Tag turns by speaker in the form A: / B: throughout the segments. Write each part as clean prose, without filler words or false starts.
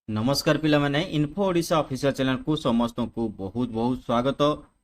A: नमस्कार पिला माने इन्फो ओडिशा ऑफिशियल चैनल को समस्त को बहुत बहुत स्वागत।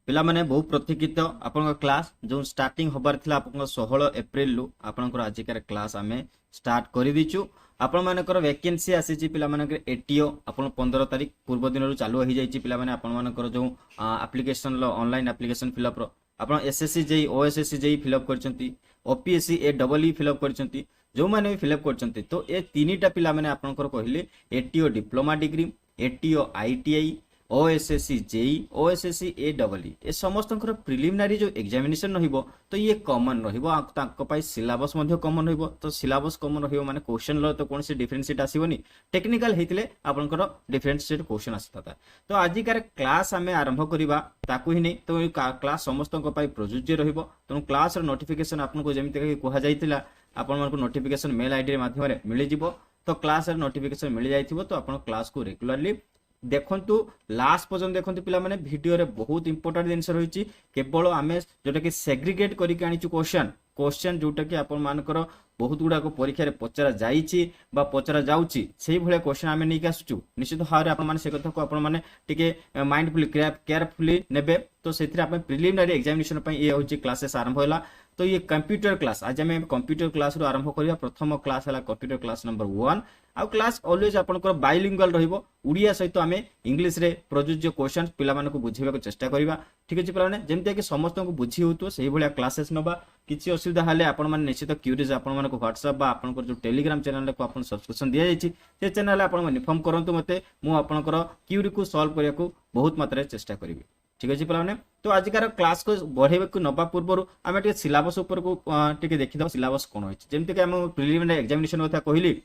A: पिला माने बहु प्रतीक्षित आपन क्लास जो स्टार्टिंग होबार थिला आपन 16 एप्रिल लु आपन आजिकार क्लास आमे स्टार्ट करि दिचु। आपन मानकर वैकेंसी आसीची पिला मानकर एटीओ आपन 15 तारिख पूर्व दिन रु चालू हो जाईची। पिला माने आपन मानकर जो एप्लीकेशन ऑनलाइन एप्लीकेशन फिलअप रो आपन SSC JE OSSC JE fill up करचंती, OPSC A double E fill up करचंती, जो मैंने भी फिलअप करचंती। तो ए तीनटा पिला माने आपनकर कहले ATO diploma degree, ATO ITI, OSSC JE, OSSC A double E ए समस्तकर प्रिलिमिनारी जो एग्जामिनेशन रहिबो तो ये कॉमन रहिबो। तांको पाई सिलेबस मध्ये कॉमन रहिबो। तो सिलेबस कॉमन रहिबो माने क्वेश्चन लो तो कोनसे डिफरेंशिएट आसीबोनी। टेक्निकल हेतिले आपनकर डिफरेंशिएट क्वेश्चन आसीता। तो आजिकार क्लास आमे आरंभ करिबा ताकू ही नै। तो क्लास समस्तक पाई प्रযোज्य रहिबो। तो क्लास रो नोटिफिकेशन आपनको जेमिति कि कोहा जायतिला आपन मानको नोटिफिकेशन मेल आईडी माध्यम रे मिलि जिवो। तो क्लास रे नोटिफिकेशन मिल जाइथिबो। तो आपन क्लास को रेगुलरली देखंतु लास्ट पर्यंत देखंतु पिला माने वीडियो रे बहुत इंपोर्टेंट जिंस रहिछि। केवल आमे जोटा कि सेग्रीगेट करि के आनिछु क्वेश्चन जोटा कि आपन मानकर बहुत गुडा को परीक्षा रे पचरा जाईछि बा पचरा जाउछि सेही भले क्वेश्चन आमे नै के आसुछु। निश्चित भाव आपन माने से कथा को आपन माने टिके माइंडफुली केयरफुली नेबे। तो सेथि आपन प्रिलिमिनरी एग्जामिनेशन पई ए होछि क्लासेस आरंभ होला। तो ये कंप्यूटर क्लास आज आम कंप्यूटर क्लास रो आरंभ करिया। प्रथम क्लास है कंप्यूटर क्लास नंबर 1। आ क्लास ऑलवेज आपनकर बाइलिंगुअल रहिबो। उड़िया सहित आम इंग्लिश रे प्रযোज्य क्वेश्चन पिला मानको बुझेबा को चेष्टा करिबा। ठीक अछि पिला माने जेमते कि समस्त को बुझी होतो सेही भलिया क्लासेस नबा। किछि असुविधा हले आपन माने निश्चित क्यूरीज आपन मानको व्हाट्सएप बा आपनकर जो टेलीग्राम चैनल को आपन सब्सक्रिप्शन दिया जायछि से चैनल आपन माने इन्फॉर्म करंतु मते मु आपनकर क्यूरी को सॉल्व करिया को बहुत मात्रा चेष्टा करिबी। ठीक अछि पिला माने। तो आजिकार क्लास को बढ़ेबे को नबा पूर्व आमे टे सिलेबस ऊपर को टिके देखि दो सिलेबस कोन होय। जेमते कि हम प्रिलिमिनरी एग्जामिनेशन कथा कहिली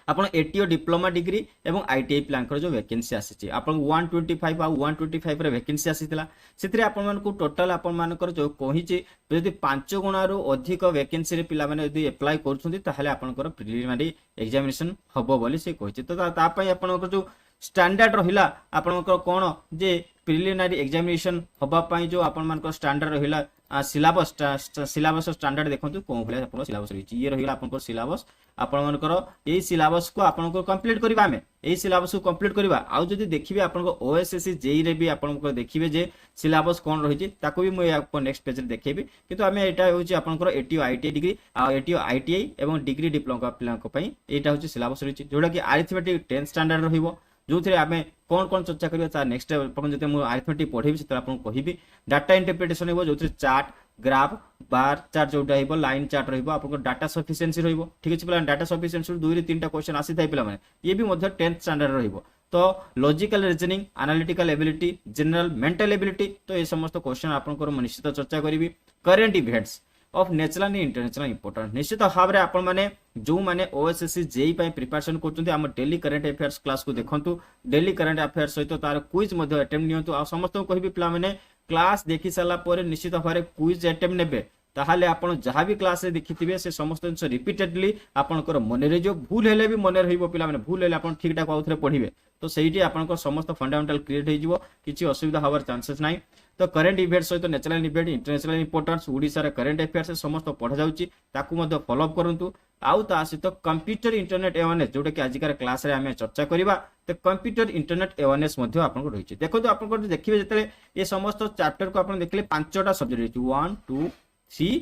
A: आपन एटीओ डिप्लोमा डिग्री एवं आईटीआई प्लान जो वैकेंसी आसी आपन 125 आ 125 रे वैकेंसी आसीतिला। सेथि आपन मान को टोटल आपन मानकर जो कहिचे यदि 5 गुणा रो अधिक वैकेंसी रे पिला माने यदि अप्लाई करछुंती ताहले आपनकर प्रिलिमिनरी एग्जामिनेशन हबो बोली से कहिचे। तो ता पई आपनकर जो स्टैंडर्ड रहिला आपनकर कोन जे प्रिलिमिनरी एग्जामिनेशन हबा पई जो आपन मानकर स्टैंडर्ड रहिला सिलेबस स्टैंडर्ड देखंतु कोन भले आपन सिलेबस रहिछि। ये रहिला आपनकर सिलेबस आपन मानकर एई सिलेबस को आपनको कंप्लीट करिबा। हमें एई सिलेबस को कंप्लीट करिबा। आ जदि देखिबे आपनको ओएसएससी जेई रे भी आपनको देखिबे जे सिलेबस कोन रहिछि ताको भी मैं आपको नेक्स्ट पेज रे देखेबी। किंतु हमें एटा होछि आपनकर एटीओ आईटीआई डिग्री आ एटीओ आईटीआई एवं डिग्री डिप्लोमा प्लान को पई एटा होछि सिलेबस रहिछि जोडा कि अरिथमेटिक 10th स्टैंडर्ड रहिबो। जो थे आम कौन कौन चर्चा करिया नेक्स्ट जो मुझे अरिथमेटिक पढ़ेबी से आपको कहबी। डाटा इंटरप्रिटेशन हो जो चार्ट ग्राफ बार चार्ट जोटा हो लाइन चार्ट रहिबो आपको डाटा सफिशिएंसी रहिबो। ठीक अछि पिला डाटा सफिशिएंसी 2 रे 3टा क्वेश्चन आसी थाइ पिला माने ये भी मध्य 10th स्टैंडर्ड रहिबो। तो logical reasoning analytical ability general mental ability तो ये समस्त क्वेश्चन आपनकर निश्चित चर्चा करिवि। Current events of national and international important निश्चित भाव में आपण माने जो माने ओएसएससी जेई पई प्रिपरेशन करछन्ती हम डेली करंट अफेयर्स क्लास को देखंतु। डेली करंट अफेयर्स सहित तार क्विज मध्ये अटेम्प्ट नियंतु। आ समस्त को कहबी पिला माने क्लास देखि साला पर निश्चित भाव में क्विज अटेम्प्ट नेबे ताहले आपण जहाँ भी क्लास रे देखिथिबे से समस्त जिंस रिपीटेडली आपनकर मने रे जो भूल हेले भी मने रहिबो। पिला माने भूल हेले आपण ठीक ठाक आउथरे पढिबे तो सेहीटी आपनकर समस्त फंडामेंटल क्रिएट हो जिवो। किछि असुविधा होबार चांसेस नाही। तो करेंट इवेंट्स सहित national event international importance Odisha रे करेंट अफेयर्स समस्त पढ़ा जाउची ताकू मध्ये फॉलो अप करंतु। आउ ता सहित कंप्यूटर इंटरनेट अवेयरनेस जोटा कि आजिकार क्लास रे हमें चर्चा करिबा। तो कंप्यूटर इंटरनेट अवेयरनेस मध्ये आपनको रहिछि। देखो आपनको देखिबे जतले ये समस्त चैप्टर को आपण देखले 5टा सब्जेक्ट रहिछि 1 2 3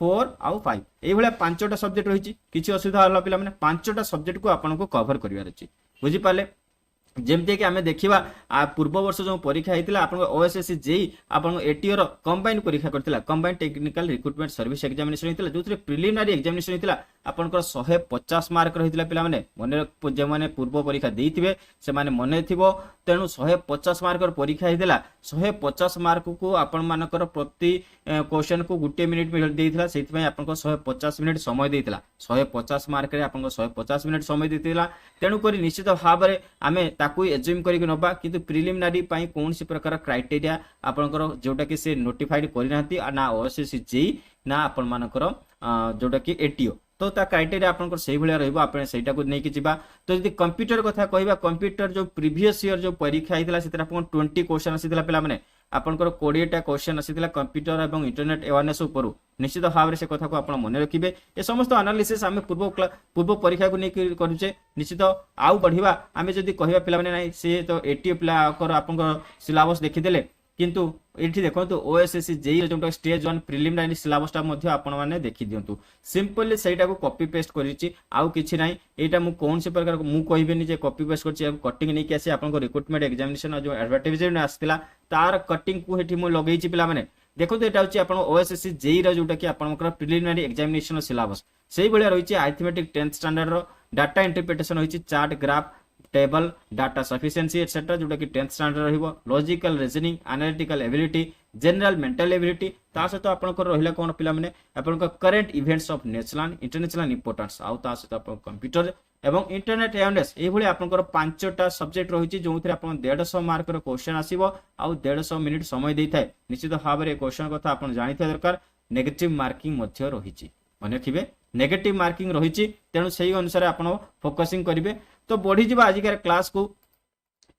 A: 4 आउ 5 एई भले 5टा सब्जेक्ट रहिछि। किछि असुविधा हला पिला माने 5टा सब्जेक्ट को आपनको कवर करिवार अछि। बुझि पाले जेमते कि आमे देखिबा पूर्व वर्ष जो परीक्षा हेतिला आपन ओएसएससी जेई आपन एटीओ रो कंबाइन परीक्षा करथिला। Combine technical recruitment service examination हेतिला जोथरे प्रिलिमिनरी एग्जामिनेशन हेतिला आपनकर 150 मार्क रहितिला। पिला माने जे माने पूर्व परीक्षा देइथिबे से माने मने थिबो। तेनु 150 मार्क परीक्षा हेतिला। 150 मार्क को आपन मानकर प्रति क्वेश्चन को 1 मिनिट में देइथिला। सेति पय आपनको 150 मिनिट समय देइथिला। 150 मार्क रे आपनको 150 मिनिट समय देइथिला। तेनु करी निश्चित भाव रे आमे ताकू एज्यूम करिक नबा। किंतु प्रिलिमिनरी पई कोनसी प्रकार क्राइटेरिया आपनकर जोटा कि से नोटिफाइड करि नाहंती ना ओएसएससी जेई ना आपन मानकर जोटा कि एटीओ तो ता क्राइटेरिया आपन सही भलिया रहइबो आपण सेटा को नै कि जिबा तो जदि कंप्यूटर कथा कहबा कंप्यूटर जो प्रीवियस ईयर जो परीक्षा आइतला सेतरा आपन 20 क्वेश्चन आसीतला पिला माने आपनकर 20 टा क्वेश्चन आसीतला कंप्यूटर एवं इंटरनेट अवेयरनेस ऊपर निश्चित भाव से कथा को आपण मन रखिबे ए समस्त एनालिसिस आमे पूर्व परीक्षा को नै करूचे निश्चित आउ बढ़िबा आमे जदि कहबा पिला माने नै से तो 80 पिला कर आपनकर सिलेबस देखि देले किंतु एठी देखंतु ओएसएससी जेई जोटा स्टेज 1 प्रिलिमिनरी सिलेबसटा मध्ये आपण माने देखि दियंतु सिंपली सेटा को कॉपी पेस्ट करिछि आउ किछि नै एटा मु कोन से प्रकार मु कहबेनी जे कॉपी पेस्ट करछि कटिंग नै कि आसी आपण को रिक्रूटमेंट एग्जामिनेशन जो एडवर्टाइजमेंट आस्तिला तार कटिंग को हेठी मु लगेछि पिला माने देखंतु एटा होछि आपण ओएसएससी जेई रो जोटा कि आपनकर प्रिलिमिनरी एग्जामिनेशन सिलेबस सेही भलिया रहिछि अरिथमेटिक 10th स्टैंडर्ड रो डाटा इंटरप्रिटेशन होछि chart graph table data sufficiency etcetera जोटा कि 10th स्टैंडर्ड रहिबो logical reasoning analytical ability general mental ability ता सहित आपनकर रहिला कोन पिला माने आपनकर current events of national international importance आउ ता सहित आपन कंप्यूटर एवं इंटरनेट अवेयरनेस ए भली आपनकर 5टा सब्जेक्ट रहिछि जोंथरे आपन 150 मार्क रो क्वेश्चन आसीबो आउ 150 मिनिट समय देइथाय निश्चित भाव रे क्वेश्चन कथा आपन जानिथि दरकार नेगेटिव मार्किंग मध्य रहिछि माने रखिबे नेगेटिव मार्किंग रहिछि तेनु सेही अनुसार आपन फोकसिंग करिवे तो बढ़ी जा आजिकार क्लास को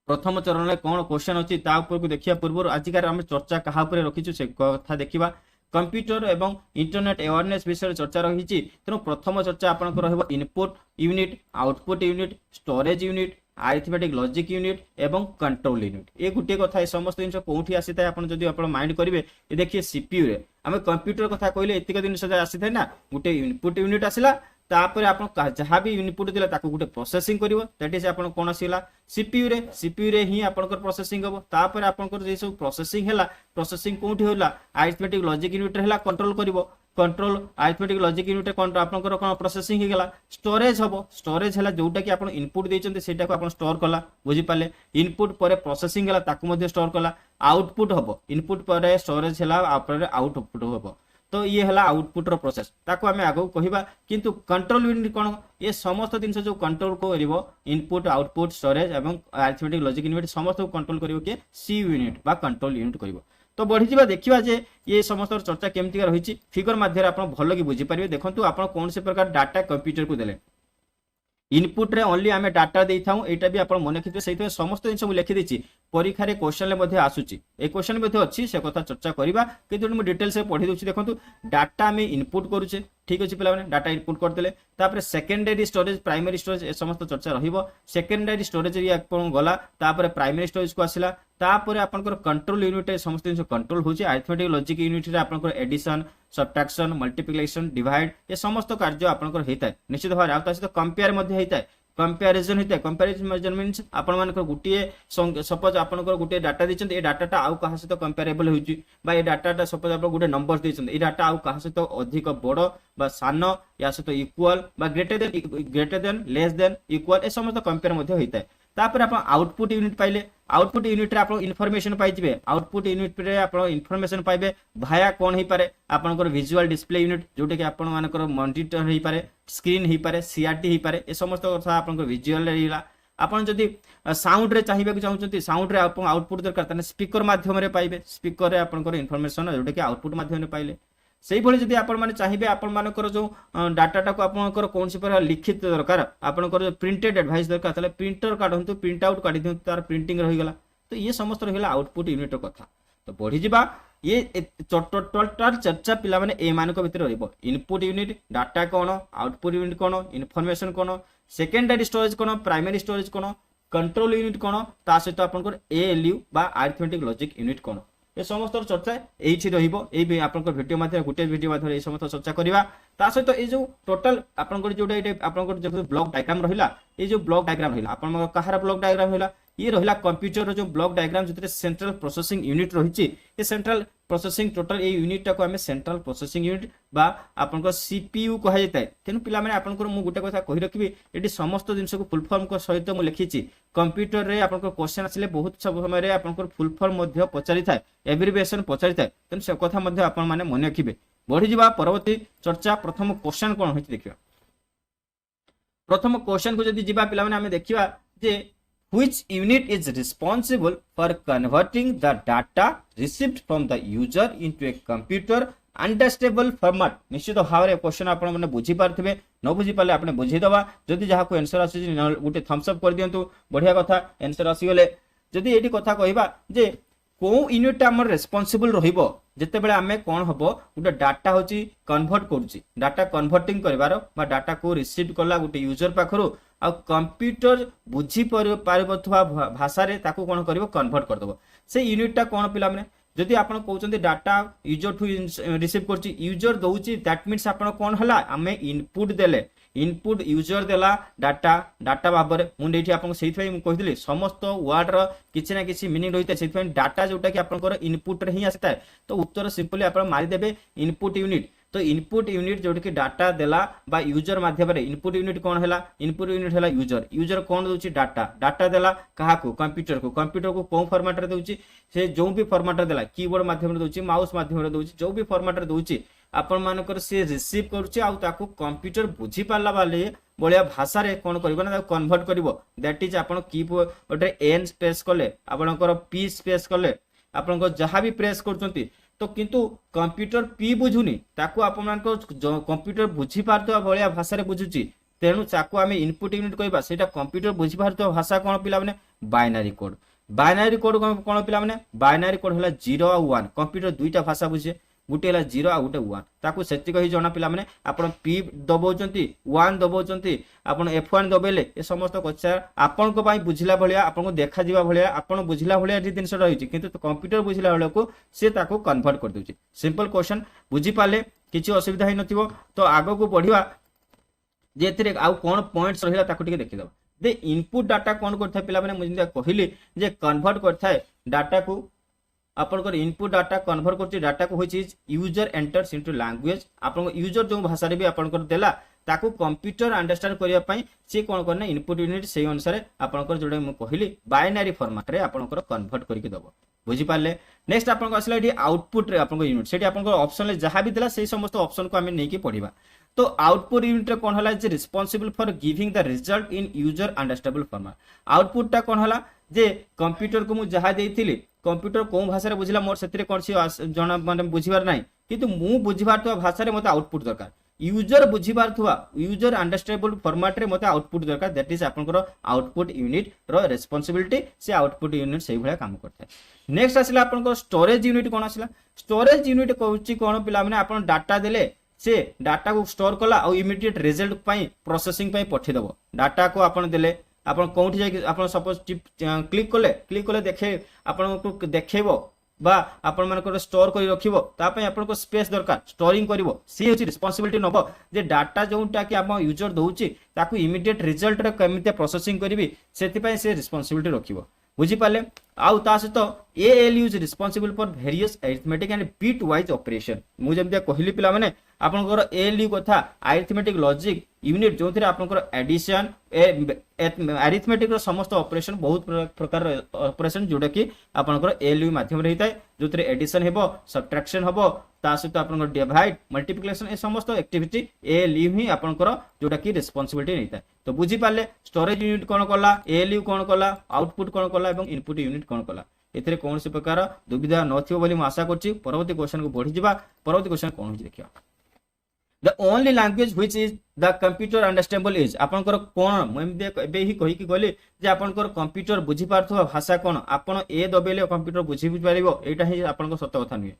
A: प्रथम चरण में कौन क्वेश्चन अच्छी ऊपर को देखिया पूर्व आजिकार आम चर्चा क्या रखीचु से कथा देखा कंप्यूटर एवं इंटरनेट अवेयरनेस विषय चर्चा रही तेणु प्रथम चर्चा आपन रहिबो input unit output unit storage unit arithmetic logic unit एवं कंट्रोल यूनिट ये गोटे कथा समस्त जिन कौटी आसी था माइंड करेंगे ये देखिए सीपीयू रे आम कंप्यूटर कथा कहले एतिक जिन आसी था ना गोटे इनपुट यूनिट आसला तापर आपण जहाँ भी इनपुट दिला ताको गुटे प्रोसेसिंग करिवो दैट इज आपण कोन आसीला सीपीयू रे ही आपनकर प्रोसेसिंग हबो तापर आपनकर जे सब प्रोसेसिंग हैला प्रोसेसिंग कोठी होला अरिथमेटिक लॉजिक यूनिट हैला कंट्रोल करिवो कंट्रोल अरिथमेटिक लॉजिक यूनिट आपनकर कोन प्रोसेसिंग हे गेला स्टोरेज हबो स्टोरेज हैला जोटा कि आपण इनपुट दैचंते सेटा को आपण स्टोर कला बुझी पाले इनपुट परे प्रोसेसिंग हैला ताको मध्ये स्टोर कला आउटपुट हबो इनपुट परे स्टोरेज हैला आपरे आउटपुट हबो तो ये हला आउटपुट रो प्रोसेस ताको हमें आगो कहिबा किंतु कंट्रोल यूनिट कोन ये समस्त दिन जो कंट्रोल को करिवो इनपुट आउटपुट स्टोरेज एवं अरिथमेटिक लॉजिक यूनिट समस्त को कंट्रोल करिवो के सी यूनिट बा कंट्रोल यूनिट करिवो तो बढ़ी जा देखिबा जे ये समस्त चर्चा केमती रही फिगर माध्यम आपण भलो कि बुझी पारिबे देखंतु आपण कोन से प्रकार डाटा कंप्यूटर को देले इनपुट रे ओनली आमे डाटा देई थाउ एटा भी आपण मन रखिथे सेइते समस्त जिन सब लिखि देछि परीक्षा रे क्वेश्चन ले मध्ये आसुची ए क्वेश्चन मध्ये अछि से कथा चर्चा करिबा किंतु हम डिटेल से पढी दोछि देखंतु डाटा में इनपुट करूचे ठीक अछि पिला माने डाटा इनपुट कर देले तापर सेकेंडरी स्टोरेज प्राइमरी स्टोरेज ए समस्त चर्चा रहिबो सेकेंडरी स्टोरेज रे आपण गला तापर प्राइमरी स्टोरेज को आसिला तापर आपनकर कंट्रोल यूनिट समस्त जिन कंट्रोल होछि अरिथमेटिक लॉजिक यूनिट रे आपनकर एडिशन सब्ट्रैक्शन मल्टीप्लिकेशन डिवाइड ये समस्त कार्य आपनकर हेताय निश्चित भाव आ सहित कंपेयर मध्ये हेताय कंपैरिजन होता है कंपैरिजन मींस आपण मानकर गुटिए सपोज आपनकर गुटिए डाटा दिचंत ए डाटाटा आउ कहा सहित कंपेरेबल होउची बा ए डाटाटा सपोज आपण गुटे नंबर दिचंत ए डाटा आउ कहा सहित अधिक बड़ बा सानो या सहित इक्वल बा greater than less than equal ए समस्त कंपेयर मध्ये होता है तापर आपण आउटपुट यूनिट पाइले आउटपुट यूनिट रे आपण इन्फॉर्मेशन पाइ जिवे आउटपुट यूनिट रे आपण इन्फॉर्मेशन पाइबे भाया कोन हे पारे आपनकर विजुअल डिस्प्ले यूनिट जोटे कि आपण मानकर मॉनिटर हे पारे स्क्रीन हे पारे सीआरटी हे पारे ए समस्त कथा आपनकर विजुअल रेला आपण जदी साउंड रे चाहिबे कि चाहउचंती साउंड रे आपण आउटपुट दरकार तने स्पीकर माध्यम रे पाइबे स्पीकर रे आपनकर इन्फॉर्मेशन जोटे कि आउटपुट माध्यम रे पाइले सेही भली जदी आपण माने चाहिबे आपण मानकर जो डाटाटा को आपनकर कोन से पर लिखित दरकार आपनकर जो प्रिंटेड एडवाइस दरकार तले प्रिंटर काढंतु प्रिंट आउट काढि दियंतु तार प्रिंटिंग रहि गला तो ये समस्त रहिला आउटपुट यूनिट कथा तो बढ़ी जिबा ये टोटल चर्चा पिला माने ए मानको भीतर रहइबो इनपुट यूनिट डाटा कोन आउटपुट यूनिट कोन इन्फॉर्मेशन कोन सेकेंडरी स्टोरेज कोन प्राइमरी स्टोरेज कोन कंट्रोल यूनिट कोन ता सहित आपनकर एएलयू बा अरिथमेटिक लॉजिक यूनिट कोन ए समस्त चर्चा एठी रहिबो ए आपनकर वीडियो माध्यम गुटे वीडियो माध्यम ए समस्त चर्चा करिवा ता सहित ए जो टोटल आपनकर जोटा ए आपनकर जो ब्लॉक डायग्राम रहिला ए जो ब्लॉक डायग्राम रहिला आपन कहारा ब्लॉक डायग्राम रहिला ये रहिला कंप्यूटर जो ब्लॉक डायग्राम जतरे सेंट्रल प्रोसेसिंग यूनिट रहिछि ए सेंट्रल प्रोसेसिंग टोटल ए यूनिट टा को हमें सेंट्रल प्रोसेसिंग यूनिट बा आपनकर सीपीयू कहा जाय तेनु पिला माने आपनकर मु गुटे कथा कहि रखिबी एडी समस्त जिंस को फुल फॉर्म को सहित मु लिखिछि कंप्यूटर रे आपनकर क्वेश्चन आसिले बहुत सब समय रे आपनकर फुल फॉर्म मध्य पचारि थाए एब्रिविएशन पचारि थाए तेनु से कथा मध्य आपन माने मन रखिबे बढ़ी जिबा परवर्ती चर्चा प्रथम क्वेश्चन कोन होइछि देखिबा प्रथम क्वेश्चन को जदी जिबा पिला माने हमें देखिबा जे which unit is responsible for converting the data received from the user into a computer understandable format निश्चित भाव में क्वेश्चन आपण मैंने बुझी पारे न बुझी पारे आपने बुझीदवा जदि जहाँ आंसर आस गोटे थम्स अप कर दिंतु बढ़िया कथा आंसर आसीगले जदि ये कथा कहवा जे को यूनिट आम रेस्पॉन्सिबल रहिबो जेते बेले आमे कोन हबो गोटे डाटा होची कन्वर्ट करूची डाटा कन्वर्टिंग करबार बा डाटा को रिसीव करला गोटे यूजर पाखरु आ कंप्यूटर बुझी पारबथवा भाषा रे ताको कोन करबो कन्वर्ट कर दबो से यूनिटटा कोन पिला माने जदि आपण कहउचंती डाटा यूजर ठू रिसीव करची यूजर दउची दैट मीन्स आपण कोन हला आमे इनपुट देले इनपुट यूजर देला डाटा डाटा भाबरे मु देठी आपन सेइथै मु कहितली समस्त वर्ड रो किछि ना किछि मीनिंग रहिते सेइथै डाटा जोटा कि आपन कर इनपुट रे ही आसीता है तो उत्तर सिंपली आपन मारि देबे इनपुट यूनिट तो इनपुट यूनिट जोटा कि डाटा देला बा यूजर माध्यम रे इनपुट यूनिट कोन हैला इनपुट यूनिट हैला यूजर यूजर कोन दोची डाटा डाटा देला कहा को कंप्यूटर को कोन फॉर्मेट रे दोची से जो भी फॉर्मेट रे देला कीबोर्ड माध्यम रे दोची माउस माध्यम रे दोची जो भी फॉर्मेट रे दोची आपण मानकर से रिसीव करूची आ ताको कंप्यूटर बुझी पाला वाले बलिया भाषा रे कोन करबो ना कन्वर्ट करबो दैट इज आपण कीबोर्ड रे एन स्पेस करले आपनकर पी स्पेस करले आपनकर जहां भी प्रेस करचंती तो किंतु कंप्यूटर पी बुझुनी ताको आपण कंप्यूटर बुझी पारतो बलिया भाषा रे बुझुची तेणु ताको आमे इनपुट यूनिट कहबा सेटा कंप्यूटर बुझी पारतो भाषा कोन पिला माने बाइनरी कोड कोन पिला माने बाइनरी कोड होला 0 आ 1 कंप्यूटर दुईटा भाषा बुझे गुटे हला 0 आ गुटे 1 ताको सेति कहि जणा पिला माने आपण p दबौचंती 1 दबौचंती आपण f1 दबेले ए समस्त कच्चा आपण को पई बुझिला भलिया आपण को देखा जीवा भलिया आपण बुझिला भलिया जे दिनस रहिछि किंतु कंप्यूटर बुझिला भलिया को से ताको कन्वर्ट कर दोछि सिंपल क्वेश्चन बुझी पाले किछि असुविधा हि नथिबो तो आगो को बढ़िवा जेथिरे आउ कोन पॉइंट्स रहिला ताको टिके देखि दबा दे इनपुट डाटा कोन करथाय पिला माने मुजिंदा कहिली जे कन्वर्ट करथाय डाटा को आपनकर इनपुट डाटा कन्वर्ट करछि डाटा को होय चीज यूजर एंटर्स इनटू लैंग्वेज आपन यूजर जो भाषा रे भी आपनकर देला ताको कंप्यूटर अंडरस्टैंड करिया पई से कोन करना इनपुट यूनिट से अनुसार आपनकर जोडे मु कहिली बाइनरी फॉर्मेट रे आपनकर कन्वर्ट करके दबो बुझी पाले नेक्स्ट आपन आसला एठी आउटपुट रे आपन यूनिट सेठी आपन ऑप्शन ले जहां भी देला सेही समस्त ऑप्शन को हमें नै की पढिबा तो आउटपुट यूनिट रे कोन हला जे responsible for giving the result in user understandable format output टा कोन हला जे कंप्यूटर को मु जहां देइथिली कंप्यूटर को भाषा रे बुझिला मोर सेतिरे कोनसी जणा माने बुझिबार नै किंतु मु बुझिबार तो भाषा रे मते आउटपुट दरकार यूजर बुझिबार थुआ यूजर अंडरस्टैंडेबल फॉर्मेट रे मते आउटपुट दरकार दैट इज आपनकर आउटपुट यूनिट रो रिस्पांसिबिलिटी से आउटपुट यूनिट सेही भलिया काम करथाय नेक्स्ट आसिला आपनकर स्टोरेज यूनिट कोन आसिला स्टोरेज यूनिट कहउची कोन पिला माने आपन डाटा देले से डाटा को स्टोर कला और इमीडिएट रिजल्ट पई प्रोसेसिंग पई पठी दबो डाटा को आपन देले आपन कोठी जाय आपन सपोज क्लिक कले देखे आपन को देखेबो बा आपन मानकर स्टोर करी रखिबो ता पई आपन को स्पेस दरकार स्टोरिंग करिवो सी होची रिस्पांसिबिलिटी नबो जे डाटा जोंटा कि आप यूजर दउची ताकू इमीडिएट रिजल्ट रे केमिते प्रोसेसिंग करिवि सेति पई से रिस्पांसिबिलिटी रखिबो बुझी पाले आउ ता सहित ALU is responsible for various arithmetic and bit wise operation मु जेमते कहली पिला माने आपनकर ALU कथा अरिथमेटिक लॉजिक यूनिट जोथिरे आपनकर एडिशन अरिथमेटिक रो समस्त ऑपरेशन बहुत प्रकार ऑपरेशन जोडा कि आपनकर ALU माध्यम रे हिताय जोथिरे एडिशन हेबो सबट्रैक्शन हेबो ता सहित आपनकर डिवाइड मल्टीप्लिकेशन ए समस्त एक्टिविटी ALU ही आपनकर जोडा कि रिस्पांसिबिलिटी नैता तो बुझी पाले स्टोरेज यूनिट कोन कला ALU कोन कला आउटपुट कोन कला एवं इनपुट यूनिट कोन कला एथिरे कोन से प्रकार दुविधा नथिबो बोली म आशा करछि परवर्ती क्वेश्चन को बढ़ी जिबा परवर्ती क्वेश्चन कोन होई देखिया the only language which is the computer understandable is आपनकर कोन म एबे ही कहि कि गली जे आपनकर कंप्यूटर बुझी पारथो भाषा कोन आपन ए दबेले कंप्यूटर बुझी पारिबो एटा ही आपनकर सत्य कथा नुय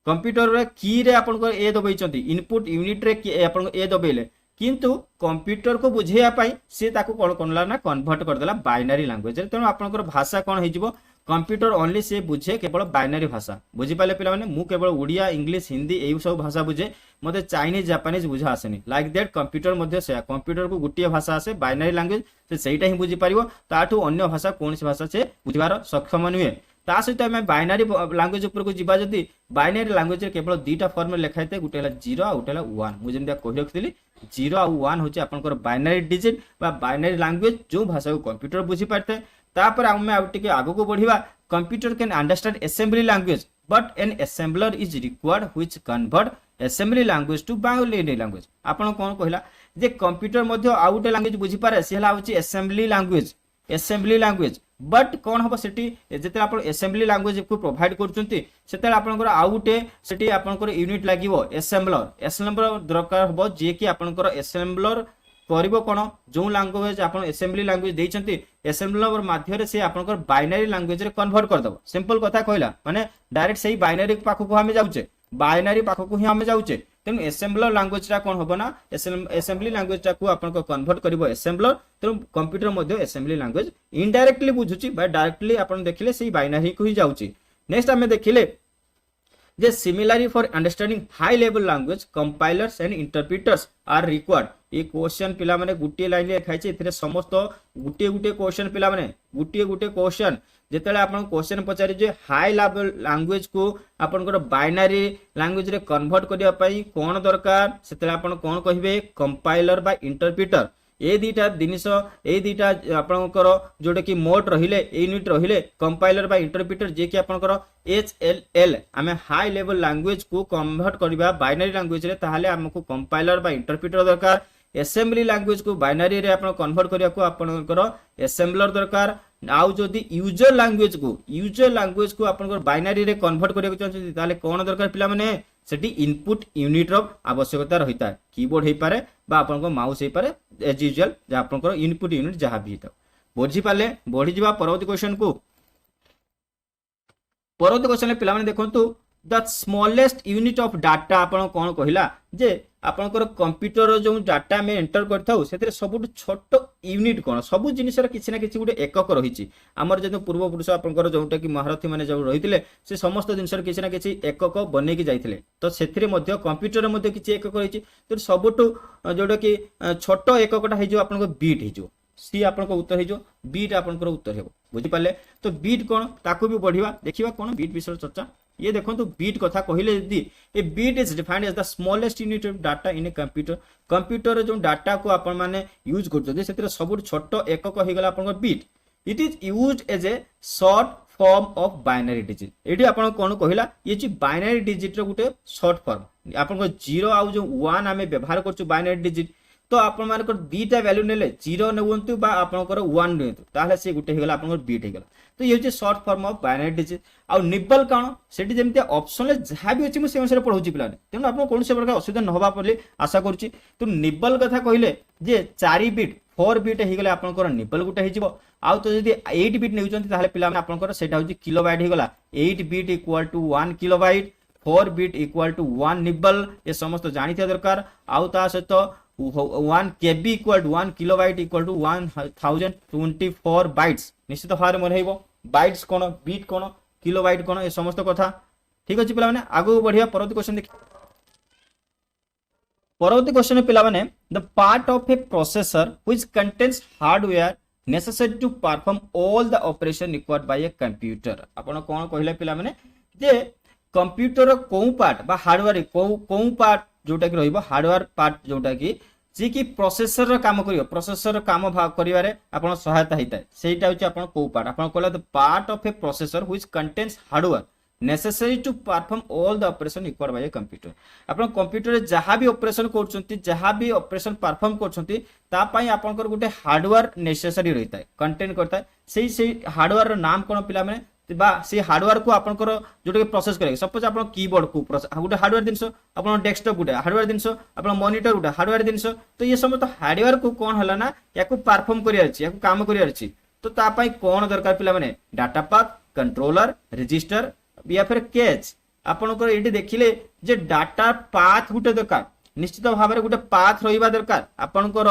A: कंप्यूटर रे की रे आपनकर ए दबैचंती इनपुट यूनिट रे आपन ए दबेले किंतु कंप्यूटर को बुझेया पाई से ताको कोन कोनला ना कन्वर्ट कर देला बाइनरी लैंग्वेज रे तेनो आपनकर भाषा कोन हे जिवो कंप्यूटर ओनली से बुझे केवल बाइनरी भाषा बुझी पाले पिला माने मु केवल ओडिया इंग्लिश हिंदी एई सब भाषा बुझे मते चाइनीज जापानीज बुझा आसेनी लाइक दैट कंप्यूटर मध्ये से कंप्यूटर को गुटिया भाषा आसे बाइनरी लैंग्वेज से सेटा ही बुझी पारिबो ताठू अन्य भाषा कोनसी भाषा से बुझिबार सक्षम नुए ता सहित हम बाइनरी लैंग्वेज ऊपर को जिबा जदी बाइनरी लैंग्वेज रे केवल दुईटा फॉर्म में लिखाइते गुटे हला 0 आ गुटे हला 1 मु जेमदा कहि रखथिली 0 आ 1 होची आपनकर बाइनरी डिजिट बा बाइनरी लैंग्वेज जो भाषा को कंप्यूटर बुझी पारते तापर हम आउटिके आगो को बढ़िबा computer can understand assembly language but an assembler is required which convert assembly language to binary language आपन कोन कहिला जे कंप्यूटर मध्ये आउटे लैंग्वेज बुझी पारे से हला होची असेंबली लैंग्वेज बट कौन हम से जिते आप असेंबली लैंग्वेज को प्रोवाइड कर आपंकर आउ गोटे से आपंकर यूनिट लगे एसेम्बलर एसेम्बलर दरकार हम जी कि आपंकर एसेम्बलर करिबो कोन जो लैंग्वेज आप असेंबली लैंग्वेज देइछंती असेंबलर माध्यम से आपनकर बाइनरी लैंग्वेज रे कन्वर्ट कर दबो सिंपल कथा कहला माने डायरेक्ट सही बाइनरी पाखो को हमें जाउचे बाइनरी पाखो को ही हमें जाउचे तेनु असेंबलर लैंग्वेज टा कोन होबो ना असेंबली लैंग्वेज टा को आपनको कन्वर्ट करिवो असेंबलर तेनु कंप्यूटर मध्ये असेंबली लैंग्वेज इनडायरेक्टली बुझुची बा डायरेक्टली आपन देखिले सही बाइनरी को ही जाउची नेक्स्ट हमें देखिले जे similarly for understanding high level language compilers and interpreters are required ये क्वेश्चन पिला माने गुटे लाइन रे खाइছে एथिरे समस्त गुटे गुटे क्वेश्चन पिला माने गुटे गुटे क्वेश्चन जेतेले आपन क्वेश्चन पचारि जे हाई लेवल लैंग्वेज को आपनकर बाइनरी लैंग्वेज रे कन्वर्ट करिया पई कोन दरकार सेतेले आपन कोन कहिबे कंपाइलर बा इंटरप्रिटर ए दीटा जिनिस ए दीटा आपनकर जोटे कि मोड रहिले यूनिट रहिले कंपाइलर बा इंटरप्रिटर जे कि आपनकर HLL आमे हाई लेवल लैंग्वेज को कन्वर्ट करबा बाइनरी लैंग्वेज रे ताहाले हमको कंपाइलर बा इंटरप्रिटर दरकार असेंबली लैंग्वेज को बाइनरी रे आपन कन्वर्ट करिया को आपनकर असेंबलर दरकार आउ जदी यूजर लैंग्वेज को आपनकर बाइनरी रे कन्वर्ट करिया को चाहते ताहाले कोन दरकार पिला माने सेठी इनपुट यूनिट रो आवश्यकता रहिता है कीबोर्ड हे पारे बा आपनको माउस हे पारे एज यूजुअल जे आपनको इनपुट यूनिट जहां भी हिता बुझी पाले बढ़ी जिबा परवर्ती क्वेश्चन को परवर्ती क्वेश्चन पिला माने देखंतु the smallest unit of data आपण कोन कहिला जे आपनकर कंप्यूटर जो डाटा में एंटर करथाउ सेतरे सबुठ छोट यूनिट कोन सबु जिनिसर किछि ना किछि गुटे एकक रहिछि हमर जे पूर्व पुरुष आपनकर जोटा कि महारथी माने जो रहितिले से समस्त जिनिसर किछि ना किछि एकक बनै कि जाइतिले तो सेथिरे मध्ये कंप्यूटर मध्ये किछि एकक रहिछि तो सबुठ जोटा कि छोट एककटा हे जो आपनको बीट हे जो सी आपनको उत्तर हे जो बीट आपनकर उत्तर हेबो बुझि पाले तो बीट कोन ताको भी बढ़िवा देखिबा कोन बीट विषय चर्चा ये देखो तो बीट कथा कहले यदि a bit is defined as the smallest unit of data in a computer जो डाटा को आपण माने यूज करछो सेतिर सबुठ छोट एकक हे गला आपण bit it is used as a short form of binary digit एठी आपण कोन कहिला ये जे बाइनरी डिजिट रो गुटे शॉर्ट फॉर्म आपण 0 आउ जो 1 हमें व्यवहार करछु बाइनरी डिजिट तो आपण मानकर दीटा वैल्यू नेले 0 नेवंतु बा आपनकर 1 नेतु ताहले से गुटे हे गला आपनकर बीट हे गला तो ये जे short form of binary digit आ निबल काण सेठी जेमते ऑप्शन ले जहा भी अछि मु से अनुसार पढौची पिलाने तेनु आपण कोन से प्रकार असुविधा न होबा पले आशा करछि तो निबल कथा कहिले जे 4 बिट 4 बिट हे गले आपनकर निबल गुटे हे जिवो आ तो जदी 8 बिट नेउचंती ताहले पिला माने आपनकर सेटा होची किलोबाइट हे गला 8 bit equal to 1 kilobyte 4 bit equal to 1 nibble ये समस्त जानिथिया दरकार आ ता सहित 1 KB equal to 1 kilobyte equal to 1024 bytes निश्चित भाव मन हेबो बाइट्स कोन बीट कोन किलोबाइट कोन ए समस्त कथा ठीक अछि पिला माने आगु बढ़िया परवर्ती क्वेश्चन देखि परवर्ती क्वेश्चन पिला माने the part of a processor which contains hardware necessary to perform all the operation required by a computer आपण कोन कहिला पिला माने जे कंप्यूटर को पार्ट बा हार्डवेयर को पार्ट जोटा कि रहिबो हार्डवेयर पार्ट जोटा कि जे कि प्रोसेसर रो काम करियो प्रोसेसर काम करिवारे आपण सहायता हिता सेटा होची आपण को पार्ट आपण कहला the part of a processor which contains hardware necessary to perform all the operation required by a computer आपण कंप्यूटर जहां भी ऑपरेशन करछंती जहां भी ऑपरेशन परफॉर्म करछंती ता पई आपनकर गुटे हार्डवेयर नेसेसरी रहिता कंटेन करता सेही हार्डवेयर रो नाम कोन पिला माने बा से हार्डवेयर को आपनकर जोटे प्रोसेस करे सपोज आपन कीबोर्ड को गुटे हार्डवेयर दिनस आपन डेस्कटॉप गुटे हार्डवेयर दिनस आपन मॉनिटर गुटे हार्डवेयर दिनस तो ये समस्त हार्डवेयर को कोन हला ना याको परफॉर्म करियार छी याको काम करियार छी तो ता पई कोन दरकार पिला माने डाटा पाथ कंट्रोलर रजिस्टर या फिर कैच आपनकर एठी देखिले जे डाटा पाथ गुटे दरकार निश्चित भाव में गुटे पाथ रहिबा दरकार आपनकर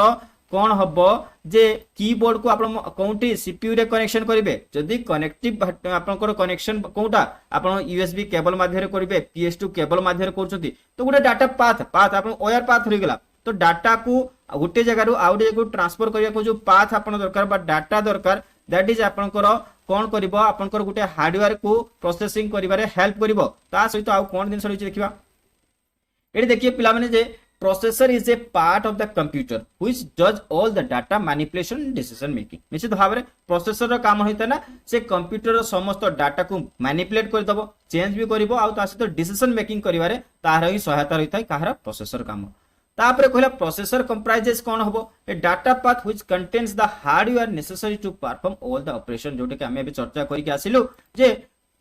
A: कौन हबो जे कीबोर्ड को आपण कोंटी सीपीयू रे कनेक्शन करिवे जदी कनेक्टिव आपनकर कनेक्शन कोंटा आपण यूएसबी केबल माध्यम करिवे PS2 केबल माध्यम करछथि तो गुटे डाटा पाथ आपण वायर पाथ रहि गेला तो डाटा को गुटे जगह रु आउटे को ट्रांसफर करिया को जो पाथ आपण दरकार बा डाटा दरकार दैट इज आपनकर कोन करिवो आपनकर गुटे हार्डवेयर को प्रोसेसिंग करिवारे हेल्प करिवो ता सहित आ कोन दिन रहि देखिबा एठी देखिए पिला माने जे processor is a part of the computer which does all the data manipulation and decision making निश्चित भाव में प्रोसेसर रो काम होइता ना से कंप्यूटर समस्त डाटा को मैनिपुलेट कर दबो चेंज भी करिवो आ ता सहित डिसीजन मेकिंग करिवारे तार ही सहायता रहिता काहर प्रोसेसर काम तापर कहला प्रोसेसर कंप्राइजेस कौन हबो a data path which contains the hardware necessary to perform all the operation जोटे कि हमें चर्चा करके आसिलु जे